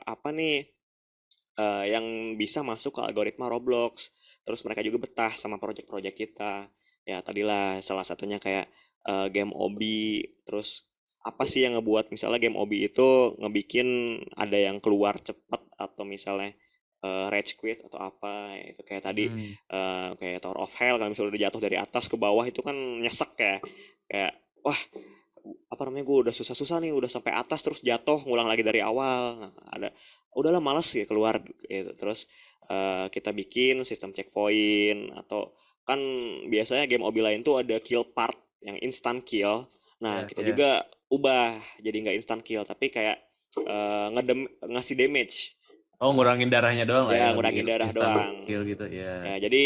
C: apa nih yang bisa masuk ke algoritma Roblox. Terus mereka juga betah sama project-project kita. Ya tadilah salah satunya kayak game obi. Terus apa sih yang ngebuat misalnya game obi itu ngebikin ada yang keluar cepat atau misalnya rage quit atau apa itu kayak tadi
A: Hmm.
C: kayak Tower of Hell kalau misalnya udah jatuh dari atas ke bawah itu kan nyesek ya, kayak wah apa namanya, gue udah susah-susah nih udah sampai atas terus jatuh ngulang lagi dari awal. Nah, udahlah males ya keluar gitu. Terus kita bikin sistem checkpoint atau kan biasanya game obi lain tuh ada kill part yang instant kill. Nah
A: Ya,
C: kita
A: ya.
C: juga ubah jadi nggak instant kill tapi kayak ngasih damage.
A: Oh,
C: Eh,
A: ngurangin darahnya doang lah ya,
C: ya
A: lebih
C: ngurangin darah
A: instant
C: doang.
A: kill gitu ya.
C: Ya, jadi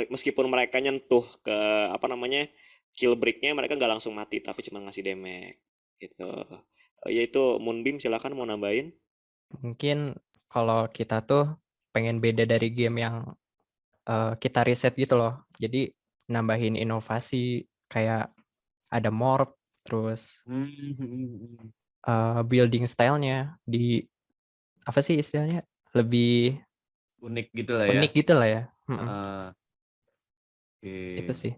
C: meskipun mereka nyentuh ke apa namanya kill breaknya, mereka nggak langsung mati tapi cuma ngasih damage gitu. Ya itu Moonbeam, silakan mau nambahin.
D: Mungkin kalau kita tuh pengen beda dari game yang kita riset gitu loh. Jadi nambahin inovasi kayak ada morph, terus
A: Hmm.
D: building style-nya di apa sih istilahnya? Lebih
A: Unik gitu lah ya.
D: unik gitu lah ya.
A: Heeh.
D: Itu
A: Oke.
D: sih.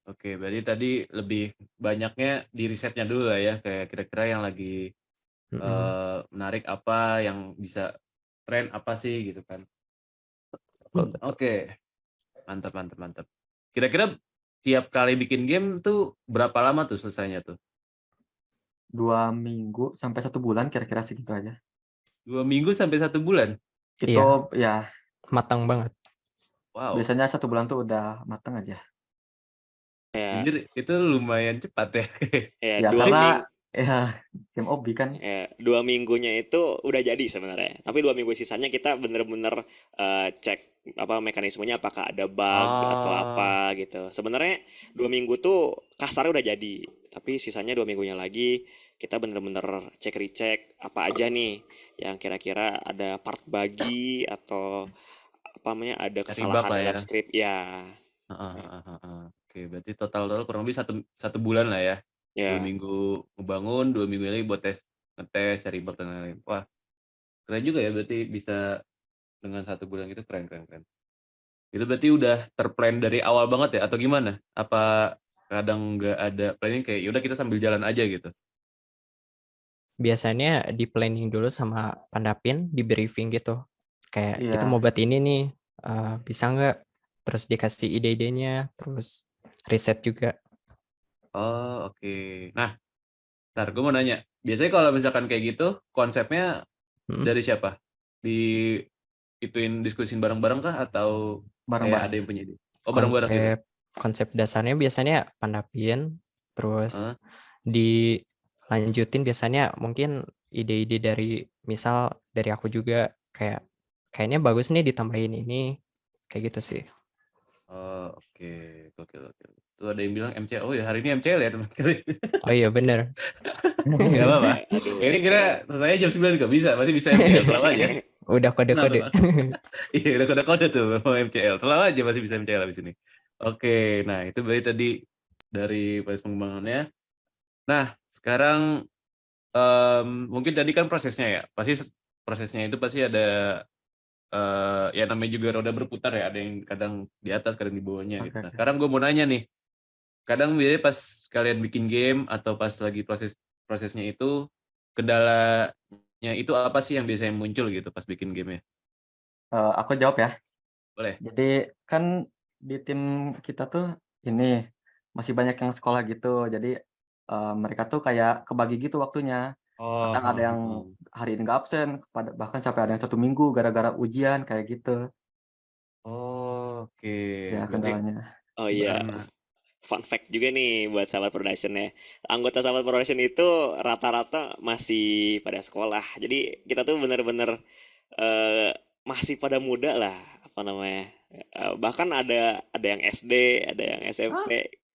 A: Oke, berarti tadi lebih banyaknya di risetnya dulu lah ya, kayak kira-kira yang lagi
D: Mm-mm.
A: menarik apa, yang bisa tren apa sih gitu kan.
D: Betul, betul.
A: Oke, mantap, mantap, mantap. Kira-kira tiap kali bikin game tuh berapa lama tuh selesainya tuh?
B: 2 minggu sampai 1 bulan kira-kira segitu aja.
A: 2 minggu sampai 1 bulan?
B: Itu
D: Iya,
B: ya
D: matang banget.
A: Wow,
B: biasanya 1 bulan tuh udah mateng aja.
C: Ya,
A: jujur itu lumayan cepat ya.
C: ya
B: Ya
C: dua
B: karena
C: minggu
B: ya game obi kan.
C: ya, 2 minggunya itu udah jadi sebenarnya. Tapi 2 minggu sisanya kita bener-bener cek apa mekanismenya, apakah ada bug atau
A: Oh,
C: apa gitu. Sebenarnya 2 minggu tuh kasarnya udah jadi, tapi sisanya 2 minggunya lagi kita bener-bener cek recheck apa aja nih yang kira-kira ada part buggy atau apa namanya ada
A: cari bug
C: kesalahan
A: lah ya.
C: dalam script ya.
A: Heeh, heeh, heeh. Oke, berarti total kurang lebih satu bulan lah ya. 2 minggu ngebangun, 2 minggu lagi buat ngetes, cari bug dan lain-lain. Wah, keren juga ya, berarti bisa dengan 1 bulan itu keren, keren, keren. Itu berarti udah terplan dari awal banget ya, atau gimana? Apa kadang nggak ada planning, kayak yaudah kita sambil jalan aja gitu?
D: Biasanya di planning dulu sama Pandapin, di briefing gitu. Kayak kita mau
B: Iya.
D: buat ini nih, bisa nggak? Terus dikasih ide-idenya, terus riset juga.
A: Oh, oke. Nah, ntar gue mau nanya. Biasanya kalau misalkan kayak gitu, konsepnya
D: Mm,
A: dari siapa? Diskusin bareng-bareng kah? Atau kayak ada
B: Bareng-bareng.
A: yang punya ide? Oh, bareng-bareng gitu?
D: Konsep konsep dasarnya biasanya Pandapin, terus
A: Heeh.
D: dilanjutin biasanya mungkin ide-ide dari misal dari aku juga kayak kayaknya bagus nih ditambahin ini kayak gitu sih.
A: Oh, oke. Gokil, gokil. Tuh ada yang bilang MCL. Oh ya, hari ini MCL ya teman kali.
D: Oh iya bener.
A: Nggak apa-apa.
C: Aduh,
A: Ini kira
C: MCL.
A: saya jam 9 juga bisa. Pasti bisa MCL. Selalu aja.
D: Udah
A: Tenang,
D: kode-kode.
A: tenang. Iya, udah kode-kode tuh mau MCL. Selalu aja masih bisa MCL habis ini. Oke, nah itu berarti tadi dari proses pengembangannya. Nah, sekarang mungkin tadi kan prosesnya ya. Pasti prosesnya itu pasti ada ya namanya juga roda berputar ya. Ada yang kadang di atas, kadang di bawahnya gitu.
B: Oke,
A: Nah,
B: oke.
A: sekarang gue mau nanya nih. Kadang biasanya pas kalian bikin game atau pas lagi prosesnya itu, kendalanya itu apa sih yang biasanya muncul gitu pas bikin game-nya?
B: Aku jawab ya.
A: Boleh?
B: Jadi kan di tim kita tuh ini masih banyak yang sekolah gitu. Jadi mereka tuh kayak kebagi gitu waktunya.
A: Oh,
B: Kadang ada
A: heeh,
B: yang
A: heeh.
B: hari ini nggak absen, bahkan sampai ada yang 1 minggu gara-gara ujian kayak gitu.
A: Oh, oke.
B: Ya
A: Berarti
B: kendalanya.
C: Oh iya,
A: karena
C: fun fact juga nih buat sahabat production ya. Anggota sahabat production itu rata-rata masih pada sekolah. Jadi kita tuh bener-bener eh, masih pada muda lah, apa namanya. Bahkan ada yang SD, ada yang
A: Hah?
C: SMP.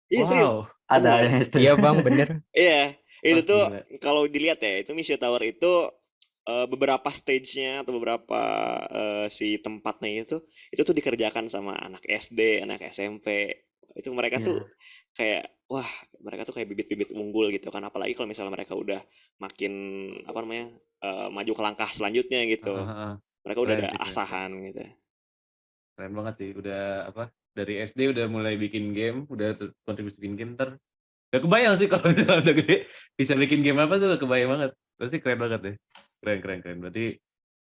C: Iya serius,
A: Wow.
B: Ada
C: benar.
B: yang SD.
D: Iya Bang, bener.
C: Iya, itu
A: Wah,
C: tuh
A: gila.
C: kalau dilihat ya, itu Misha Tower itu beberapa stage-nya atau beberapa si tempatnya itu tuh dikerjakan sama anak SD, anak SMP. Itu mereka tuh
B: Iya.
C: kayak wah, mereka tuh kayak bibit-bibit unggul gitu kan. Apalagi kalau misalnya mereka udah makin apa namanya maju ke langkah selanjutnya
A: Heeh,
C: gitu.
A: heeh.
C: Mereka udah
A: Keren
C: ada
A: sih, keren, keren.
C: asahan gitu.
A: Keren banget sih. Udah apa? Dari SD udah mulai bikin game, udah kontribusi bikin game gak kebayang sih kalau misalnya udah gede bisa bikin game apa tuh gak kebayang banget. Pasti keren banget deh. Keren, keren, keren. Berarti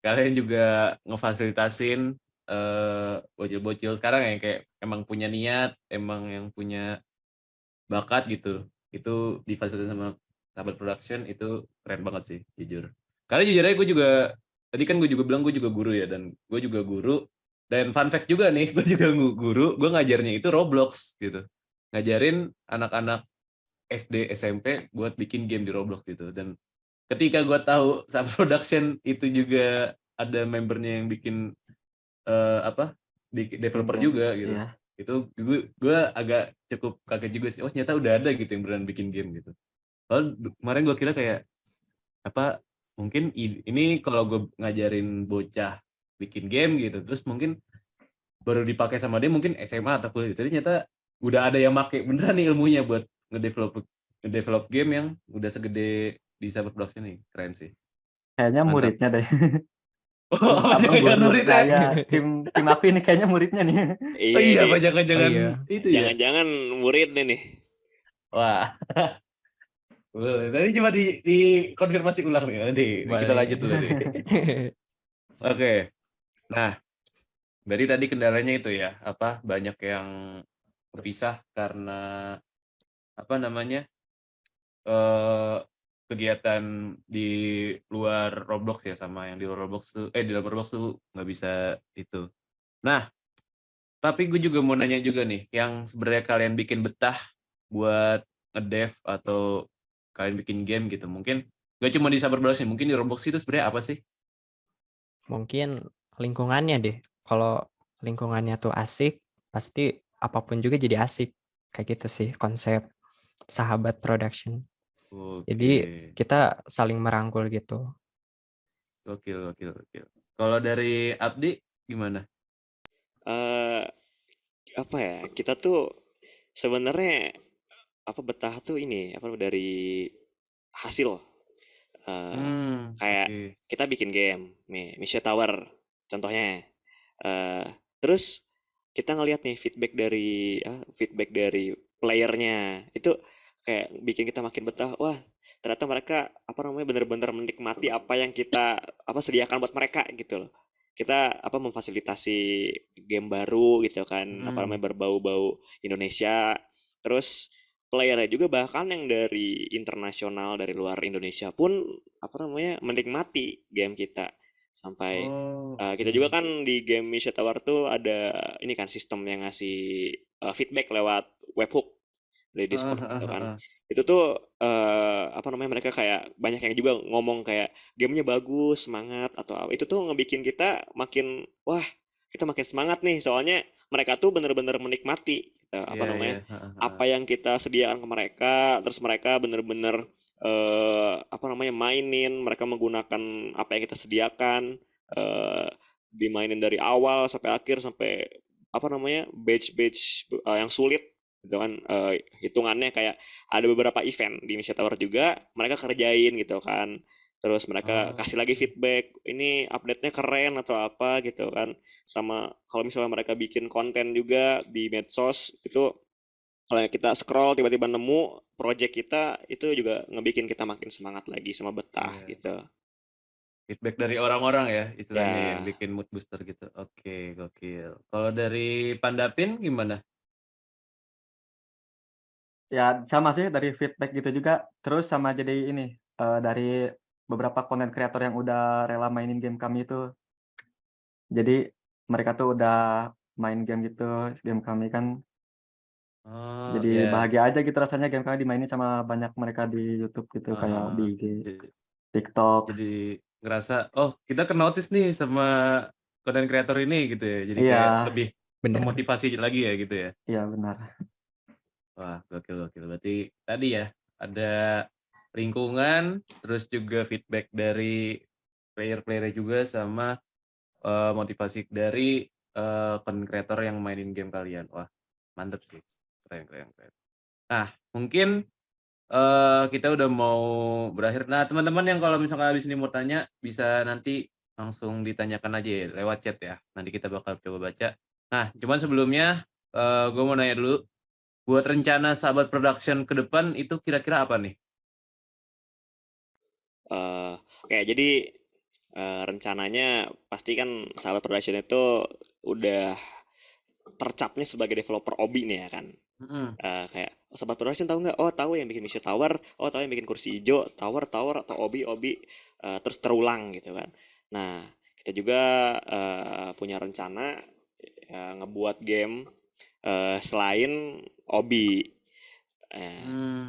A: kalian juga ngefasilitasin bocil-bocil sekarang yang kayak emang punya niat, emang yang punya bakat gitu. Itu difasilitasin sama Sahabat Production itu keren banget sih, jujur. Karena jujur aja gue juga tadi kan gue juga bilang gue juga guru ya, dan gue juga guru, dan fun fact juga nih, gue juga guru, gue ngajarnya itu Roblox gitu. Ngajarin anak-anak SD, SMP buat bikin game di Roblox gitu. Dan ketika gue tahu Sahabat Production itu juga ada membernya yang bikin apa developer
B: Game.
A: juga gitu,
B: Iya.
A: itu gue agak cukup kaget juga sih, oh ternyata udah ada gitu yang beneran bikin game gitu. Kalau kemarin gue kira kayak apa, mungkin ini kalau gue ngajarin bocah bikin game gitu, terus mungkin baru dipakai sama dia mungkin SMA atau kuliah, tapi ternyata udah ada yang make beneran nih ilmunya buat ngedevelop game yang udah segede di Sahabat Production nih. Keren sih,
B: Kayaknya
A: mantap.
B: muridnya deh.
A: Oh,
B: Abang
A: jangan
B: guru.
A: murid
B: Nah
A: ya.
B: ya, tim aku ini kayaknya muridnya nih.
A: Oh
C: Iya
A: iya,
C: ini
A: apa
D: Oh
A: jangan-jangan
D: iya,
A: itu ya.
C: jangan-jangan muridnya nih.
A: Wah, boleh. Tadi coba dikonfirmasi ulang nih. Nanti kita lanjut dulu nih.
D: boleh.
A: Oke. Nah, berarti tadi kendalanya itu ya, apa banyak yang berpisah karena apa namanya? eh kegiatan di luar Roblox ya, sama yang di luar Roblox tuh di dalam Roblox tuh nggak bisa itu. Nah, tapi gue juga mau nanya juga nih, yang sebenarnya kalian bikin betah buat ngedev atau kalian bikin game gitu, mungkin gak cuma di Sahabat Production, mungkin di Roblox itu sebenarnya apa sih?
D: Mungkin lingkungannya deh. Kalau lingkungannya tuh asik, pasti apapun juga jadi asik. Kayak gitu sih konsep Sahabat Production.
A: Oke,
D: Jadi kita saling merangkul gitu.
A: gokil, gokil, gokil. Kalau dari Abdi gimana?
C: eh Apa ya? Kita tuh sebenarnya apa betah tuh ini apa dari hasil. Kayak
A: Oke.
C: kita bikin game nih, Misha Tower contohnya. Eh, Terus kita ngelihat nih feedback dari playernya itu kayak bikin kita makin betah. Wah, ternyata mereka apa namanya benar-benar menikmati apa yang kita apa sediakan buat mereka gitu loh. Kita apa memfasilitasi game baru gitu kan, apa
A: Hmm.
C: namanya berbau-bau Indonesia. Terus playernya juga bahkan yang dari internasional dari luar Indonesia pun apa namanya menikmati game kita sampai
A: Oh,
C: kita
A: oke.
C: juga kan di game Misha Tower tuh ada ini kan sistem yang ngasih feedback lewat webhook dari
A: Heeh,
C: Discord
A: heeh,
C: gitu kan.
A: heeh.
C: Itu tuh apa namanya mereka kayak banyak yang juga ngomong kayak gamenya bagus, semangat atau apa. Itu tuh ngebikin kita makin wah, kita makin semangat nih soalnya mereka tuh bener-bener menikmati gitu, apa
A: Iya, iya,
C: namanya
A: heeh, heeh.
C: apa yang kita sediakan ke mereka, terus mereka bener-bener apa namanya mainin, mereka menggunakan apa yang kita sediakan, eh, dimainin dari awal sampai akhir sampai apa namanya batch-batch yang sulit gitu kan, hitungannya kayak ada beberapa event di Misha Tower juga mereka kerjain gitu kan, terus mereka
A: Oh,
C: kasih lagi feedback ini update-nya keren atau apa gitu kan, sama kalau misalnya mereka bikin konten juga di medsos itu kalau kita scroll tiba-tiba nemu project kita itu juga ngebikin kita makin semangat lagi sama betah
A: iya.
C: gitu
A: Feedback dari orang-orang ya, istilahnya ya, yang
C: ya.
A: bikin mood booster gitu. Oke, gokil. Kalau dari Pandapin gimana?
B: Ya sama sih dari feedback gitu juga. Terus sama jadi ini dari beberapa konten kreator yang udah rela mainin game kami itu. Jadi mereka tuh udah main game gitu, game kami kan.
A: Oh,
B: Jadi
A: ya.
B: bahagia aja gitu rasanya game kami dimainin sama banyak mereka di YouTube gitu kayak di
A: Ah,
B: IG,
A: jadi,
B: TikTok.
A: jadi ngerasa, oh kita ke notice nih sama konten kreator ini gitu ya. Jadi
B: Iya,
A: kayak lebih
D: Bener.
A: termotivasi lagi ya gitu ya.
B: Iya benar.
A: Wah, gokil. Berarti tadi ya ada lingkungan, terus juga feedback dari player-playernya juga sama motivasi dari content creator yang mainin game kalian. Wah, mantep sih. Keren. Nah, mungkin kita udah mau berakhir. Nah, teman-teman yang kalau misalkan habis ini mau tanya, bisa nanti langsung ditanyakan aja ya, lewat chat ya. Nanti kita bakal coba baca. Nah, cuman sebelumnya gue mau nanya dulu, buat rencana Sahabat Production ke depan itu kira-kira apa nih?
C: Oke, jadi rencananya pasti kan Sahabat Production itu udah tercapnya sebagai developer obi nih ya kan.
A: Mm-mm.
C: Kayak Sahabat Production tahu nggak? Oh tahu yang bikin Mission Tower, oh tahu yang bikin kursi hijau, tower atau obi terus terulang gitu kan. Nah kita juga punya rencana ngebuat game selain obi.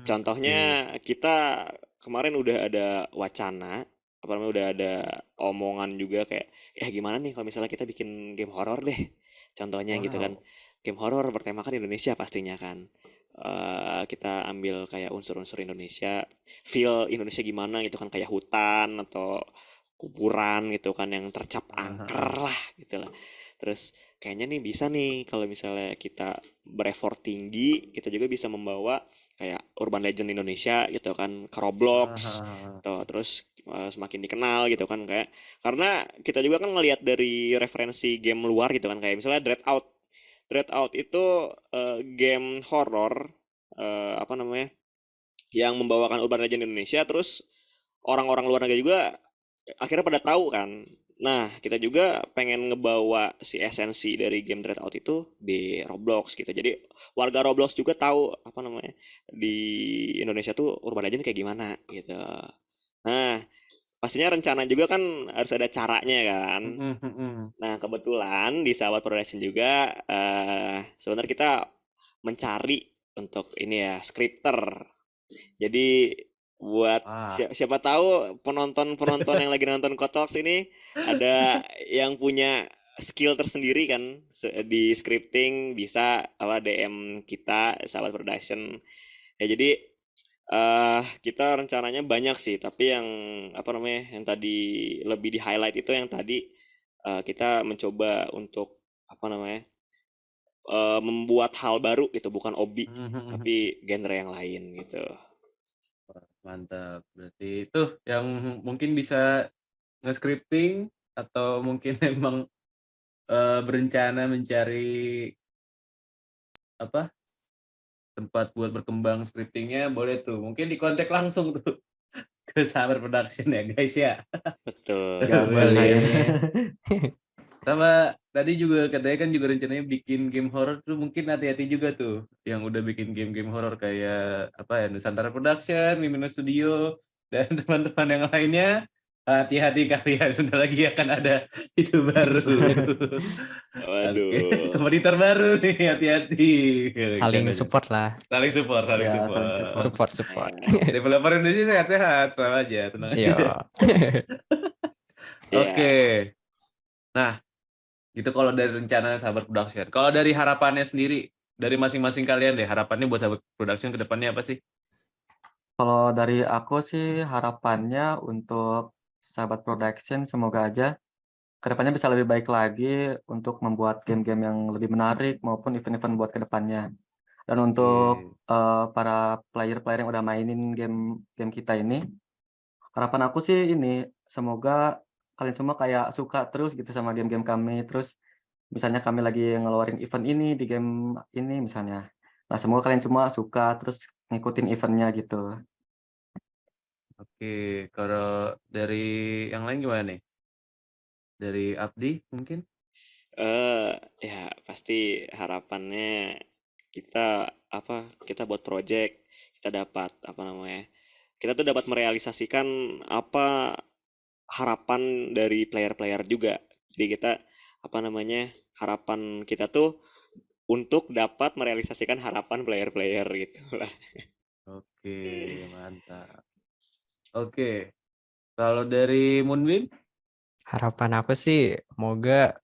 C: Contohnya
A: Oke.
C: kita kemarin udah ada wacana, apa namanya udah ada omongan juga kayak, gimana nih kalau misalnya kita bikin game horor deh, contohnya gitu kan,
A: Wow.
C: game horor bertemakan Indonesia pastinya kan. Kita ambil kayak unsur-unsur Indonesia, feel Indonesia gimana gitu kan, kayak hutan atau kuburan gitu kan yang tercap angker lah gitu lah. Terus kayaknya nih bisa nih kalau misalnya kita berefort tinggi, kita juga bisa membawa kayak urban legend Indonesia gitu kan ke Roblox gitu. Terus semakin dikenal gitu kan kayak karena kita juga kan ngelihat dari referensi game luar gitu kan kayak misalnya Dreadout itu game horror apa namanya yang membawakan urban legend Indonesia terus orang-orang luar negeri juga akhirnya pada tahu kan. Nah, kita juga pengen ngebawa si esensi dari game Dreadout itu di Roblox gitu. Jadi warga Roblox juga tahu apa namanya di Indonesia tuh urban legend kayak gimana gitu. Nah, pastinya rencana juga kan harus ada caranya kan. Nah, kebetulan di Sahabat Production juga sebenarnya kita mencari untuk ini ya scripter. Jadi buat
A: Wah.
C: siapa tahu penonton-penonton yang lagi nonton Kotox ini ada yang punya skill tersendiri kan di scripting bisa apa DM kita Sahabat Production. Ya jadi kita rencananya banyak sih, tapi yang apa namanya yang tadi lebih di highlight itu yang tadi kita mencoba untuk apa namanya membuat hal baru gitu, bukan obi tapi genre yang lain gitu.
A: Wah, mantap. Berarti itu yang mungkin bisa nge-scripting atau mungkin emang berencana mencari apa tempat buat berkembang scriptingnya boleh tuh. Mungkin dikontak langsung tuh ke Sahabat Production ya guys ya.
C: Betul.
B: Gaskan
C: Boleh.
B: aja.
D: Boleh.
A: Sama tadi juga katanya kan juga rencananya bikin game horror tuh mungkin hati-hati juga tuh yang udah bikin game-game horror kayak apa ya Nusantara Production, Mimino Studio dan teman-teman yang lainnya. Hati-hati kalian sebentar lagi akan ada itu baru. Oke,
C: Waduh.
A: kompetitor baru nih, hati-hati.
D: Saling
A: Canda.
D: support lah.
A: Saling support, saling
B: Ya, saling
A: support.
B: support.
D: Support.
A: Developer Indonesia sehat-sehat, sama aja, tenang aja.
D: Iya.
A: Oke.
C: Ya.
A: Nah, itu kalau dari rencana Sahabat Production. Kalau dari harapannya sendiri, dari masing-masing kalian deh, harapannya buat Sahabat Production ke depannya apa sih?
B: Kalau dari aku sih harapannya untuk Sahabat Production semoga aja kedepannya bisa lebih baik lagi untuk membuat game-game yang lebih menarik maupun event-event buat kedepannya. Dan untuk
A: Oke.
B: para player-player yang udah mainin game game kita ini, harapan aku sih ini semoga kalian semua kayak suka terus gitu sama game-game kami. Terus misalnya kami lagi ngeluarin event ini di game ini misalnya. Nah, semoga kalian semua suka terus ngikutin eventnya gitu.
A: Oke, kalau dari yang lain gimana nih? Dari Abdi mungkin?
C: Ya pasti harapannya kita apa kita buat project kita dapat apa namanya kita tuh dapat merealisasikan apa harapan dari player-player juga. Jadi kita apa namanya harapan kita tuh untuk dapat merealisasikan harapan player-player gitu lah.
A: Oke, mantap. Oke, kalau dari Moonbeam?
D: Harapan aku sih, semoga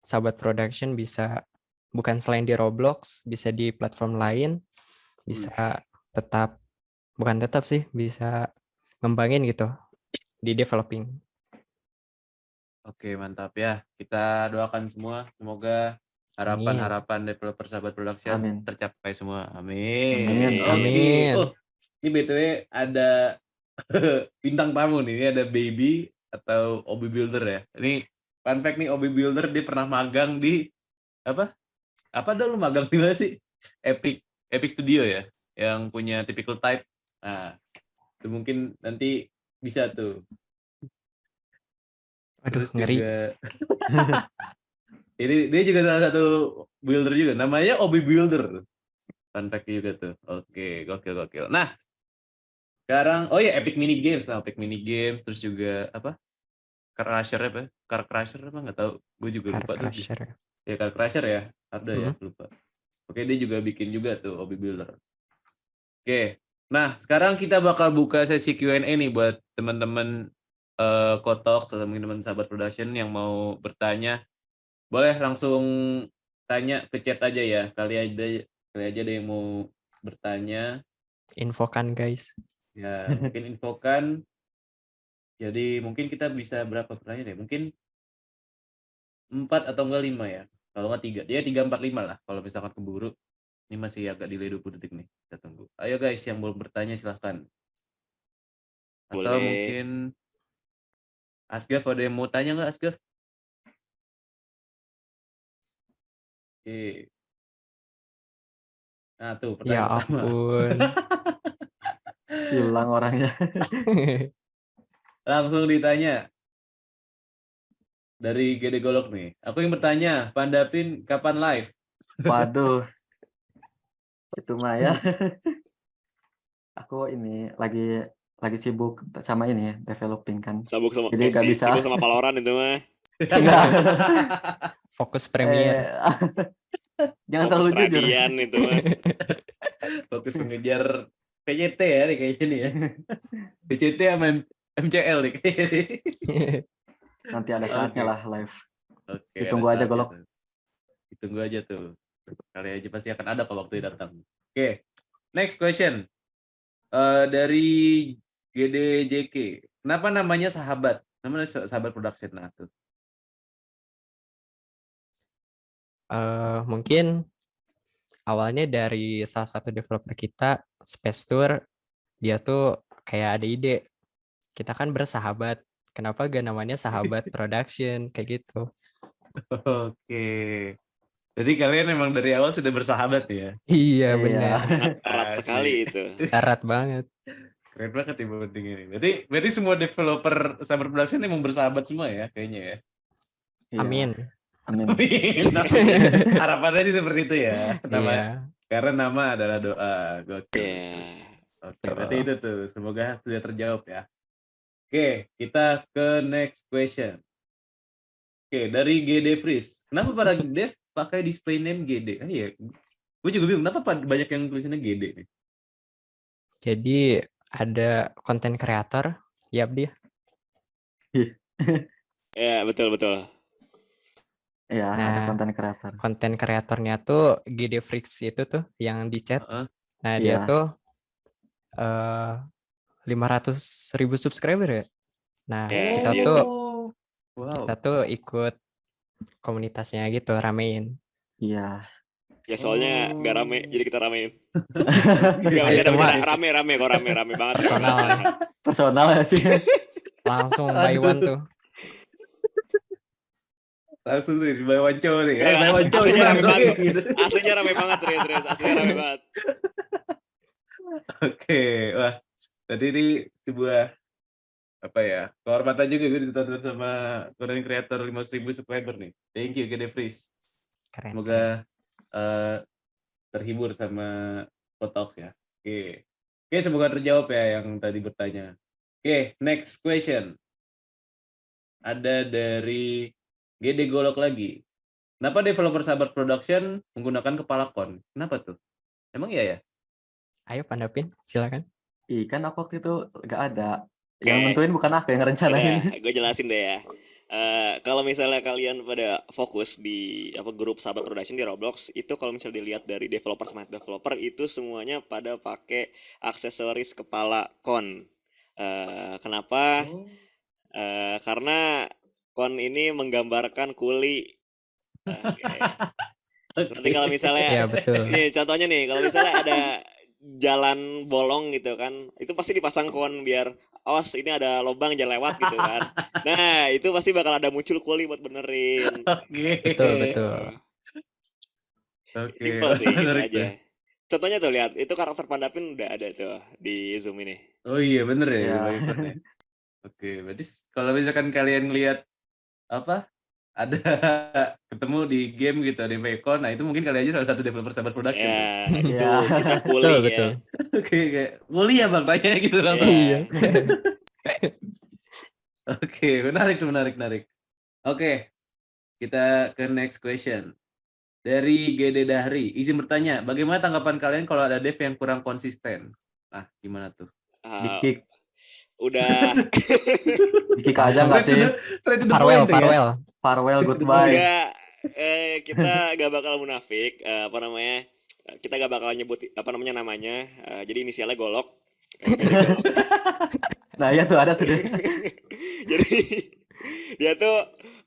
D: Sahabat Production bisa bukan selain di Roblox, bisa di platform lain,
C: Wih,
D: bisa tetap, bukan tetap sih, bisa ngembangin gitu di developing.
A: Oke, mantap ya. Kita doakan semua semoga
D: Amin.
A: harapan-harapan developer Sahabat Production
B: Amin.
A: tercapai semua. Amin.
B: Amin.
C: amin.
A: Oke.
D: Amin.
A: Oh, ini BTW ada bintang tamu nih. Ini ada Baby atau Obi Builder ya. Ini fun fact nih, Obi Builder dia pernah magang di apa? Apa dulu magang di mana sih? Epic Studio ya, yang punya Typical Type. Nah, itu mungkin nanti bisa tuh.
D: Aduh,
A: Terus
D: ngeri.
A: juga ini dia juga salah satu builder juga. Namanya Obi Builder. Fun fact juga tuh. Oke, gokil. Nah, sekarang oh ya Epic Mini Games. Nah, Epic Mini Games terus juga apa? Crusher apa? Car Crusher apa nggak tahu. Gue juga
D: Car
A: lupa tuh.
D: Crusher.
A: Ya Car Crusher ya. Ada ya,
D: Mm-mm.
A: lupa. Oke, dia juga bikin juga tuh Obi Builder. Oke. Nah, sekarang kita bakal buka sesi Q&A nih buat teman-teman Kotok atau teman-teman Sahabat Production yang mau bertanya. Boleh langsung tanya ke chat aja ya. Kali aja ada yang mau bertanya.
D: Infokan guys.
A: Ya, mungkin infokan. Jadi mungkin kita bisa berapa pertanyaan ya? Mungkin 4 atau enggak 5 ya. Kalau enggak 3. Dia 3 4 5 lah kalau misalkan keburu. Ini masih agak delay 20 detik nih. Kita tunggu. Ayo guys yang mau bertanya silahkan. Atau
C: Boleh.
A: mungkin Asgaf ada yang mau tanya nggak Asgaf? Oke. Nah tuh
D: Ya
A: pertanyaan pertama.
D: ampun.
B: Hilang orangnya.
A: Langsung ditanya dari Gede Golok nih. Aku yang bertanya, Pandapin kapan live?
B: Waduh, itu mah ya. Aku ini lagi sibuk sama ini ya, developing kan.
C: Sibuk sama
B: Jadi nggak bisa.
C: sibuk sama Valorant itu mah.
B: Enggak.
D: Fokus Premiere.
B: Jangan
C: Fokus
B: terlalu jujur.
C: Radian itu mah.
A: Fokus mengejar PCT ya nih kayaknya nih ya. PCT sama MCL nih kayaknya nih.
B: Nanti ada saatnya
A: Oke.
B: lah live.
A: Oke,
B: Ditunggu
A: ada
B: aja,
A: saatnya
B: Golok.
A: tuh. Ditunggu aja tuh. Kali aja pasti akan ada kalau waktu datang. Oke. Next question. Dari GDJK. Kenapa namanya Sahabat? Namanya Sahabat Production. Nah, tuh.
D: Mungkin awalnya dari salah satu developer kita, Space Tour, dia tuh kayak ada ide. Kita kan bersahabat, kenapa gak namanya Sahabat Production, kayak gitu.
A: Oke. Jadi kalian memang dari awal sudah bersahabat ya?
D: Iya,
B: Iya.
D: benar.
C: Sangat erat
A: Asik.
C: sekali itu.
D: Erat banget.
A: Keren banget ya bonding ini. Berarti semua developer Sahabat Production emang bersahabat semua ya kayaknya ya?
B: Iya.
D: Amin.
B: Amin.
A: Amin. Harapannya sih seperti itu ya.
D: Iya.
A: Karena nama adalah doa. Gokil.
C: Iya.
A: Oke, berarti itu tuh. Semoga sudah terjawab ya. Oke, kita ke next question. Oke, dari GD Freeze. Kenapa para dev pakai display name GD? Ah iya, gue juga bingung. Kenapa banyak yang tulisannya GD nih?
D: Jadi ada konten kreator, yap dia.
C: Ya, betul.
B: Iya, ada
D: Nah,
B: konten kreator.
D: konten kreatornya tuh GD Freaks itu tuh yang di chat.
A: Heeh.
D: Nah, dia
B: Iya.
D: tuh 500.000 subscriber ya. Nah,
C: Ya,
D: kita
C: di
D: tuh
C: YouTube.
A: Wow.
D: kita tuh ikut komunitasnya gitu, ramein.
B: Iya.
C: Ya soalnya nggak rame, jadi kita ramein.
A: Iya,
C: Nggak
D: itu mah
C: bercanda, rame kok, rame banget.
D: personal ya.
B: Personal ya sih.
D: Langsung buy one tuh.
A: Langsung nih, by one cow nih.
C: Nggak,
A: By one cow
C: aslinya rame
A: langsung
C: banget.
A: gitu.
C: Aslinya rame banget, Tres. Aslinya rame banget.
A: Oke, wah. Berarti ini sebuah apa ya, kehormatan juga gue ditonton sama content creator 500.000 subscriber nih. Thank you GD Freeze.
D: Keren.
A: Semoga terhibur sama Kotox ya. Oke. Oke, semoga terjawab ya yang tadi bertanya. Oke, next question. Ada dari GD Golok lagi. Kenapa developer Sahabat Production menggunakan kepala kon? Kenapa tuh? Emang iya ya?
D: Ayo Pandapin, silakan.
B: Kan aku waktu itu nggak ada. Yang
C: Oke.
B: nentuin bukan aku yang
C: Udah,
B: rencanain.
C: gue jelasin deh ya. Kalau misalnya kalian pada fokus di apa grup sahabat production di Roblox itu kalau misalnya dilihat dari developer sama developer itu semuanya pada pakai aksesoris kepala kon. Kenapa?
A: Oh.
C: Karena kon ini menggambarkan kuli. Oke. Nanti kalau
A: Oke.
C: misalnya
D: Ya, betul.
C: ini contohnya nih, kalau misalnya ada jalan bolong gitu kan, itu pasti dipasang kon biar awas ini ada lubang jangan lewat gitu kan. Nah, itu pasti bakal ada muncul kuli buat benerin.
D: Betul,
A: Oke.
D: betul.
C: Gitu.
A: Oke,
C: Simple sih gitu
A: menarik
C: aja.
A: tuh.
C: Contohnya tuh lihat, itu karakter Pandapin udah ada tuh di Zoom ini.
A: Oh iya bener ya,
B: Ya.
A: Goodbye Icon ya. Oke, berarti kalau misalkan kalian lihat apa ada ketemu di game gitu ada Icon, nah itu mungkin kali aja salah satu developer Sahabat Production tuh.
C: Ya, itu
B: Ya.
C: kita
D: Betul,
C: kuli
D: betul.
C: ya.
A: Oke, kayak boleh ya bang tanya gitu langsung.
D: Iya.
C: Ya.
A: Oke, menarik tuh, menarik. Oke, kita ke next question. Dari GD Dahri, izin bertanya, bagaimana tanggapan kalian kalau ada dev yang kurang konsisten? Nah, gimana tuh?
C: Ah,
B: Di-kick.
C: udah
B: Di-kick aja
D: Langsung
B: nggak sih?
A: Straight to the
D: Farewell,
A: point tuh ya?
D: farewell.
B: Farewell,
A: Straight to the
B: goodbye.
A: point.
C: Enggak, kita gak bakal munafik, apa namanya? Kita gak bakal nyebut apa namanya. Jadi inisialnya Golok. Jadi
B: Nah, ya tuh ada tuh deh.
C: jadi dia tuh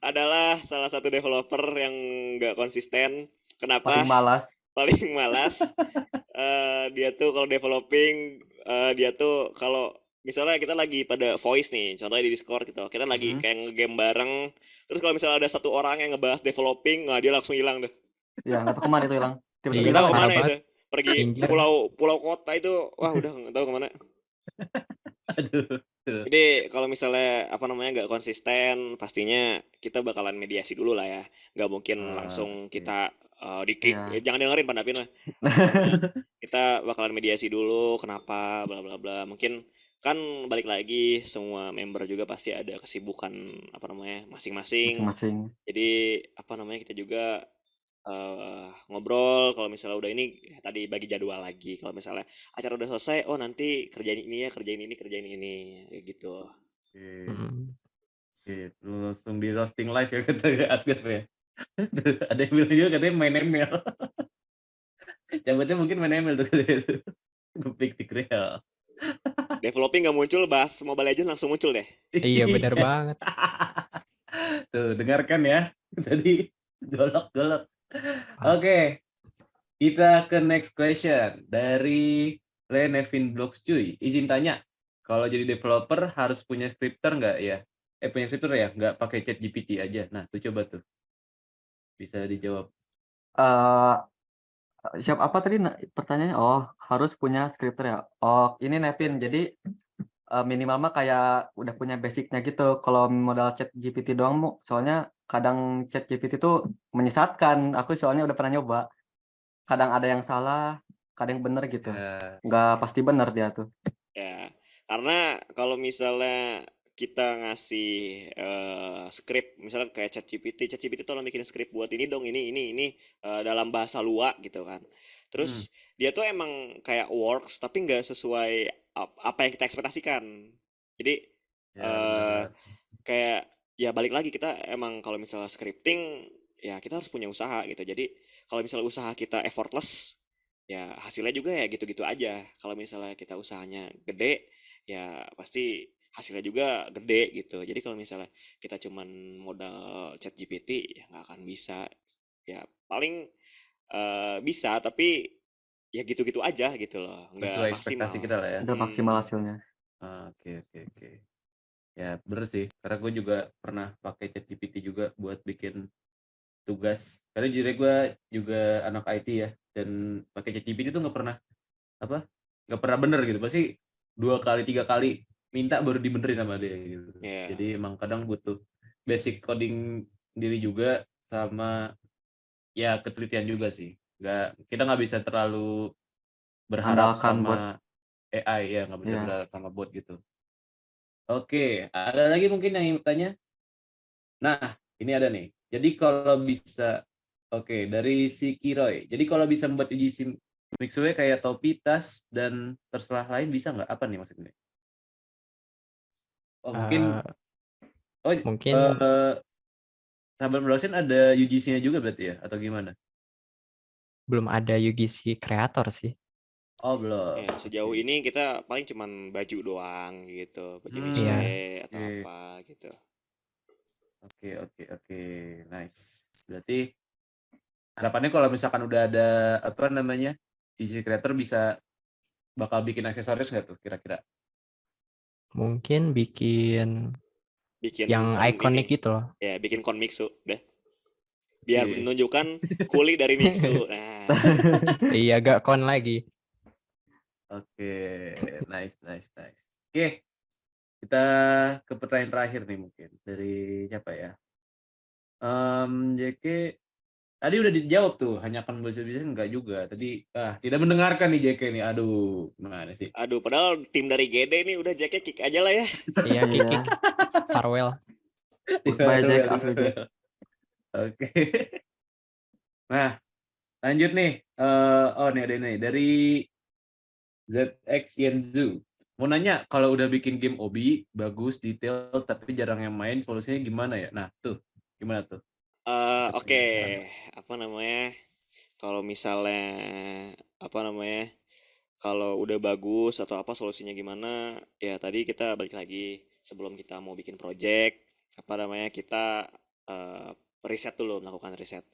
C: adalah salah satu developer yang gak konsisten.
B: Paling
C: Kenapa?
B: malas.
C: Paling malas. Dia tuh kalau developing, dia tuh kalau misalnya kita lagi pada voice nih, contohnya di Discord gitu, kita lagi
B: Mhm.
C: kayak nge-game bareng, terus kalau misalnya ada satu orang yang ngebahas developing, nah dia langsung hilang tuh.
B: Ya, nggak tahu kemana itu hilang.
C: Nggak
B: Tiba-tiba
D: Iya,
B: hilang
C: tahu
B: aja.
D: parah
C: kemana
D: banget.
C: itu. Pergi
D: Injer.
C: pulau kota itu, wah udah nggak tahu kemana.
A: Aduh.
C: Jadi kalau misalnya apa namanya nggak konsisten, pastinya kita bakalan mediasi dulu lah ya. Nggak mungkin langsung
A: Oke.
C: kita di-kick.
B: Ya.
C: Jangan dengerin Pandapin lah. Pokoknya kita bakalan mediasi dulu kenapa bla bla bla. Mungkin kan balik lagi semua member juga pasti ada kesibukan apa namanya masing-masing.
B: Masing-masing.
C: Jadi apa namanya kita juga ngobrol kalau misalnya udah ini ya tadi bagi jadwal lagi. Kalau misalnya acara udah selesai, oh nanti kerjain ini ya, kerjain ini kayak gitu.
A: Oke.
D: Mm.
A: Oke, langsung di roasting live ya kata Asgaf ya. Ada yang bilang juga katanya main ML. Cabutnya mungkin main ML tuh katanya tuh. Ngepick real.
C: Developing nggak muncul, bahas Mobile Legends langsung muncul deh.
D: Iya, benar banget.
A: Tuh, dengarkan ya. Tadi golok. Oke, kita ke next question dari Renevin Blocks cuy. Izin tanya, kalau jadi developer harus punya scripter nggak ya? Punya scripter ya, nggak pakai chat GPT aja. Nah, tuh coba tuh. Bisa dijawab.
B: Eh, siap apa tadi pertanyaannya? Oh, harus punya scripter ya. Oh, ini Nevin. Jadi minimal mah kayak udah punya basicnya gitu. Kalau modal chat GPT doang, soalnya kadang chat GPT tuh menyesatkan. Aku soalnya udah pernah nyoba. Kadang ada yang salah, kadang yang bener gitu.
A: Ya,
B: Nggak pasti bener dia tuh.
C: Ya, karena kalau misalnya kita ngasih script, misalnya kayak ChatGPT tolong bikin script buat ini dong, ini dalam bahasa luak gitu kan. Terus dia tuh emang kayak works, tapi nggak sesuai apa yang kita ekspektasikan. Jadi
A: ya
C: eh
A: benar.
C: kayak ya balik lagi kita emang kalau misalnya scripting ya kita harus punya usaha gitu. Jadi kalau misalnya usaha kita effortless ya hasilnya juga ya gitu-gitu aja. Kalau misalnya kita usahanya gede ya pasti hasilnya juga gede gitu. Jadi kalau misalnya kita cuman modal chat GPT ya nggak akan bisa. Ya paling bisa tapi ya gitu-gitu aja gitu loh, nggak
A: Sesuai ekspektasi
C: maksimal.
A: kita lah ya.
B: Udah maksimal hasilnya.
A: Oke. Ya bener sih, karena gue juga pernah pakai ChatGPT juga buat bikin tugas. Karena jadi gue juga anak IT ya, dan pakai ChatGPT tuh nggak pernah bener gitu. Pasti 2 kali 3 kali minta baru dibenerin sama dia gitu.
C: Ya,
A: Jadi emang kadang butuh basic coding diri juga sama ya ketelitian juga sih. Kita nggak bisa terlalu berharap
B: Andalkan buat
A: sama AI ya, nggak bisa
B: ya.
A: berharap sama bot gitu. Oke, ada lagi mungkin yang ingin bertanya? Nah, ini ada nih. Jadi kalau bisa, oke, dari si Kiroy. Jadi kalau bisa membuat uji sim Mixway kayak topi, tas, dan terserah lain bisa nggak? Apa nih maksudnya? Oh, mungkin
D: Eh,
A: Oh,
D: Mungkin
A: Sahabat Production ada UGC-nya juga berarti ya? Atau gimana?
D: belum ada UGC kreator sih.
A: Oh, belum.
C: Ya, sejauh
A: Oke.
C: ini kita paling cuman baju doang gitu, baju
A: Hmm,
D: Iya,
C: atau
A: oke.
C: apa gitu.
A: Oke. Nice. Berarti harapannya kalau misalkan udah ada apa namanya UGC creator bakal bikin aksesoris nggak tuh kira-kira?
D: mungkin bikin
C: Bikin
D: yang ikonik
C: ini,
D: gitu loh.
C: ya bikin kon Mixu, udah. Biar
A: Oke.
C: menunjukkan kuli dari Mixu. Nah,
D: Iya, gak kon lagi.
A: Oke. Nice. Oke, kita ke pertanyaan terakhir nih mungkin dari siapa ya? JK tadi udah dijawab tuh, hanya akan bisa enggak juga. Tadi tidak mendengarkan nih JK nih. Aduh, gimana sih?
C: aduh, padahal tim dari GD nih udah Jacknya kick aja lah ya.
D: Iya,
B: Iya.
D: kick. Farewell.
B: Goodbye Jack, asli Jack.
A: Oke. Nah, lanjut nih. Oh, nih ada nih dari ZX Yenzu. Mau nanya, kalau udah bikin game obi, bagus, detail, tapi jarang yang main, solusinya gimana ya? Nah, tuh. Gimana tuh?
C: Oke, apa namanya? Kalau misalnya apa namanya? Kalau udah bagus atau apa solusinya gimana? Ya tadi kita balik lagi sebelum kita mau bikin project, apa namanya? Kita eh, riset dulu, melakukan riset.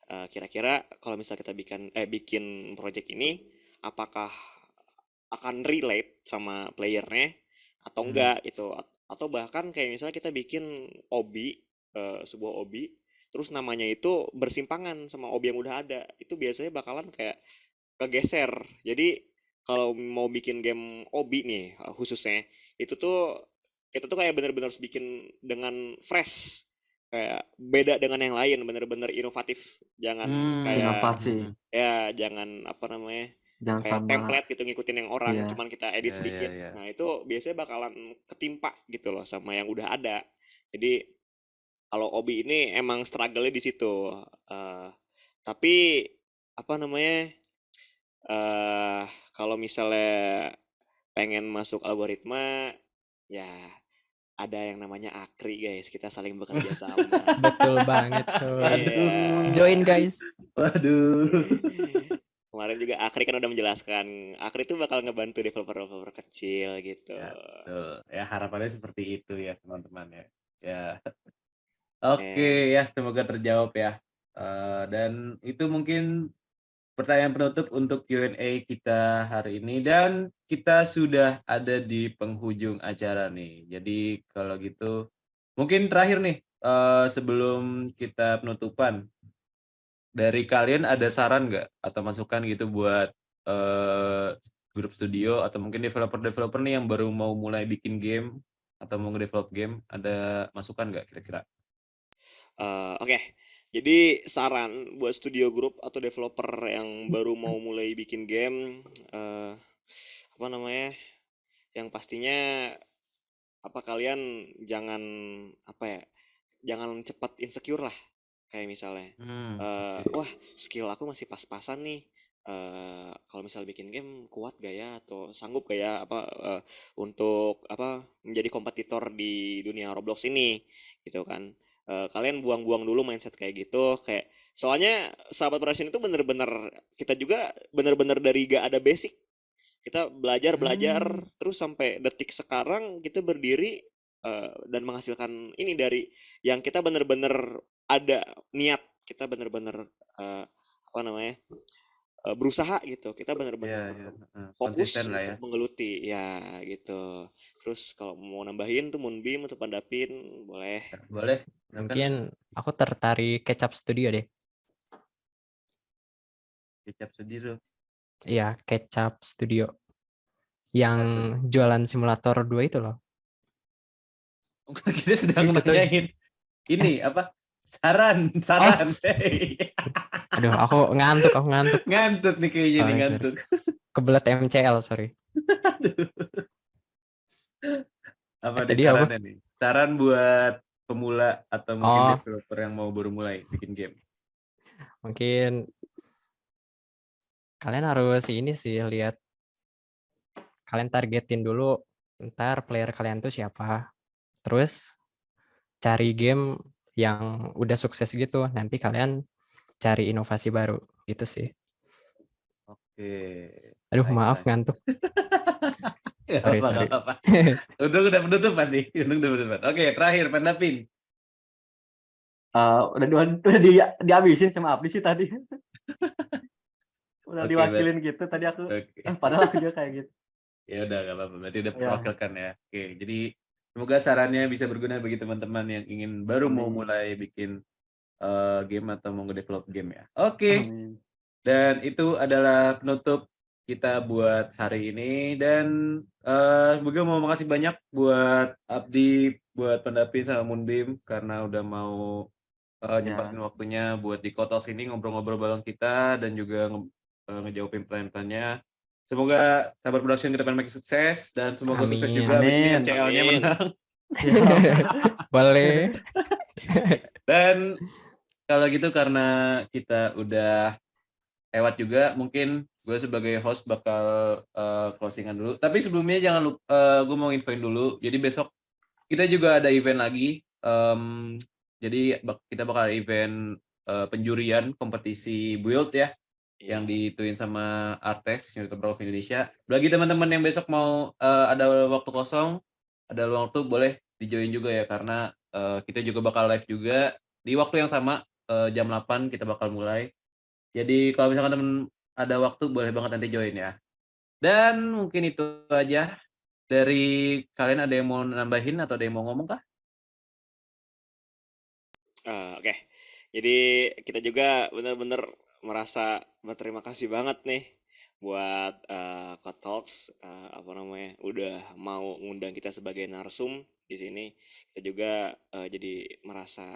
C: Kira-kira kalau misalnya kita bikin project ini, apakah akan relate sama playernya atau enggak gitu? Atau bahkan kayak misalnya kita bikin obi, sebuah obi, terus namanya itu bersimpangan sama obi yang udah ada, itu biasanya bakalan kayak kegeser. Jadi kalau mau bikin game obi nih khususnya itu tuh kita tuh kayak bener-bener harus bikin dengan fresh, kayak beda dengan yang lain, bener-bener inovatif. Jangan kayak
B: Inovasi,
C: ya jangan apa namanya
B: jangan
C: kayak
B: sama.
C: template gitu ngikutin yang orang,
B: Iya.
C: cuman kita edit sedikit.
A: Ya.
C: Nah itu biasanya bakalan ketimpa gitu loh sama yang udah ada. Jadi kalau obi ini emang struggle-nya di situ. Eh, tapi apa namanya? eh Kalau misalnya pengen masuk algoritma, ya ada yang namanya Akri guys, kita saling bekerja sama.
D: Betul banget, coy.
C: Iya.
D: Join, guys.
A: Waduh.
C: Kemarin juga Akri kan udah menjelaskan, Akri tuh bakal ngebantu developer-developer kecil gitu.
A: Ya, betul. Ya, harapannya seperti itu ya, teman-teman ya. Ya. Oke,
C: Eh,
A: ya, semoga terjawab ya. Dan itu mungkin pertanyaan penutup untuk Q&A kita hari ini, dan kita sudah ada di penghujung acara nih. Jadi kalau gitu mungkin terakhir nih, sebelum kita penutupan, dari kalian ada saran nggak atau masukan gitu buat grup studio atau mungkin developer nih yang baru mau mulai bikin game atau mau nge-develop game, ada masukan nggak kira-kira?
C: Oke, jadi saran buat studio group atau developer yang baru mau mulai bikin game, apa namanya? Yang pastinya apa kalian jangan apa ya? Jangan cepat insecure lah. Kayak misalnya,
A: Oke.
C: wah skill aku masih pas-pasan nih. Kalau misal bikin game kuat gak ya atau sanggup gak ya apa untuk apa menjadi kompetitor di dunia Roblox ini gitu kan. Kalian buang-buang dulu mindset kayak gitu, kayak soalnya sahabat Production itu bener-bener kita juga bener-bener dari gak ada basic, kita belajar belajar terus sampai detik sekarang kita berdiri dan menghasilkan ini dari yang kita bener-bener ada niat, kita bener-bener apa namanya berusaha gitu, kita bener-bener
A: Ya.
C: fokus
A: Konsisten lah ya.
C: untuk menggeluti ya gitu. Terus kalau mau nambahin tuh Moonbeam atau Pandapin boleh.
A: Boleh. Silakan.
D: Mungkin aku tertarik Kecap Studio deh.
A: Kecap sendiri.
D: Iya, Kecap Studio. Yang
A: Apa tuh?
D: jualan simulator 2 itu loh.
A: Kita sedang
D: Gitu.
A: nanyain ini apa? Saran. Hey.
D: Aduh, aku ngantuk.
A: Ngantuk nih kayaknya nih,
D: Sorry.
A: ngantuk.
D: Kebelet MCL, sorry.
A: Apa nih
D: Tadi apa?
A: sarannya nih? Saran buat pemula atau mungkin
D: Oh,
A: developer yang mau baru mulai bikin game.
D: mungkin kalian harus ini sih, lihat. Kalian targetin dulu ntar player kalian tuh siapa. Terus cari game yang udah sukses gitu. Nanti kalian cari inovasi baru gitu sih.
A: Oke.
D: Aduh,
A: Nice,
D: maaf
A: nice.
D: ngantuk.
A: Gak
D: Sorry,
A: apa-apa,
D: sorry.
A: gak apa-apa. Untung udah penutupan nih. Untung udah penutupan. Oke, terakhir Pendapin.
B: Udah dihabisin sama Abdi sih tadi. Udah
A: Oke,
B: diwakilin gitu tadi aku.
A: oke.
B: Padahal aku juga kayak gitu.
A: Ya udah gak apa-apa. Berarti udah
B: Ya,
A: terwakilkan ya. Oke, jadi semoga sarannya bisa berguna bagi teman-teman yang ingin baru mau
B: amin.
A: mulai bikin game atau mau nge-develop game ya. Oke.
B: Amin.
A: Dan itu adalah penutup kita buat hari ini dan semoga mau makasih banyak buat Abdi, buat Pendapin sama Moonbeam karena udah mau nyempatin
B: Ya,
A: waktunya buat di Kotos ini ngobrol-ngobrol bareng kita dan juga ngejawabin pertanyaan-pertanyaannya. Semoga Sabar Production ke depan makin sukses dan semoga sukses
D: Amin.
A: juga abis ini
B: amin.
A: MCL-nya
C: Amin.
A: menang.
B: Siap.
D: Boleh.
A: Dan kalau gitu karena kita udah lewat juga, mungkin gue sebagai host bakal closingan dulu. Tapi sebelumnya jangan lupa, gue mau infoin dulu. Jadi besok kita juga ada event lagi. Jadi kita bakal ada event penjurian kompetisi build ya, yang
C: Iya.
A: dituin sama Artes, Youtuber Pro of Indonesia. Bagi teman-teman yang besok mau ada waktu kosong, ada luang waktu, boleh di-join juga ya, karena kita juga bakal live juga di waktu yang sama, jam 8 kita bakal mulai. Jadi kalau misalkan temen ada waktu boleh banget nanti join ya. Dan mungkin itu aja. Dari kalian ada yang mau nambahin atau ada yang mau ngomong kah?
C: Oke. Jadi kita juga benar-benar merasa berterima kasih banget nih buat Code Talks, apa namanya, udah mau ngundang kita sebagai narsum di sini. Kita juga jadi merasa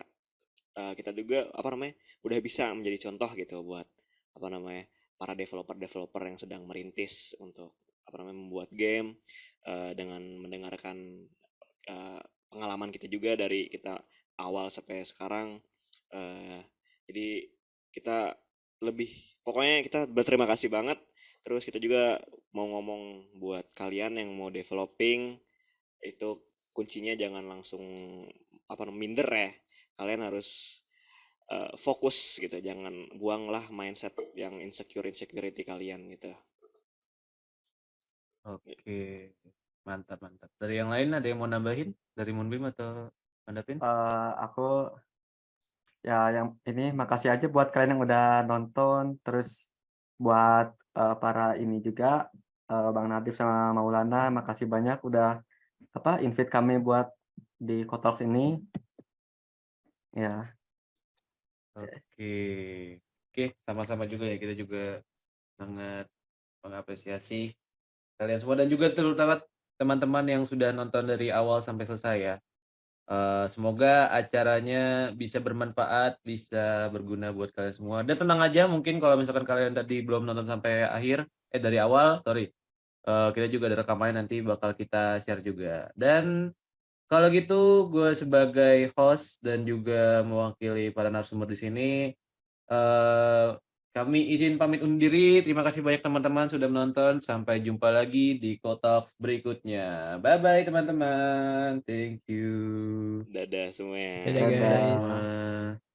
C: kita juga apa namanya, udah bisa menjadi contoh gitu buat apa namanya, para developer-developer yang sedang merintis untuk apa namanya, membuat game, dengan mendengarkan pengalaman kita juga dari kita awal sampai sekarang. Jadi kita lebih, pokoknya kita berterima kasih banget. Terus kita juga mau ngomong buat kalian yang mau developing, itu kuncinya jangan langsung apa minder ya. Kalian harus fokus gitu, jangan buanglah mindset yang insecurity kalian gitu.
A: Oke. Mantap, mantap. Dari yang lain ada yang mau nambahin? Dari Moonbeam atau Pandapin?
B: Aku ya yang ini makasih aja buat kalian yang udah nonton, terus buat para ini juga Bang Nadif sama Maulana, makasih banyak udah invite kami buat di Kotalks ini. Ya,
A: Oke. Oke, sama-sama juga ya. Kita juga sangat mengapresiasi kalian semua dan juga terutama teman-teman yang sudah nonton dari awal sampai selesai ya. Semoga acaranya bisa bermanfaat, bisa berguna buat kalian semua. Dan tenang aja, mungkin kalau misalkan kalian tadi belum nonton sampai akhir, dari awal, sorry. Kita juga ada rekamannya nanti bakal kita share juga. Dan kalau gitu, gue sebagai host dan juga mewakili para narasumber di sini, eh, kami izin pamit undur diri. Terima kasih banyak teman-teman sudah menonton. Sampai jumpa lagi di Kotalks berikutnya. Bye-bye teman-teman. Thank you.
C: Dadah semuanya.
D: Dadah
B: dadah.
D: guys.
A: Semua.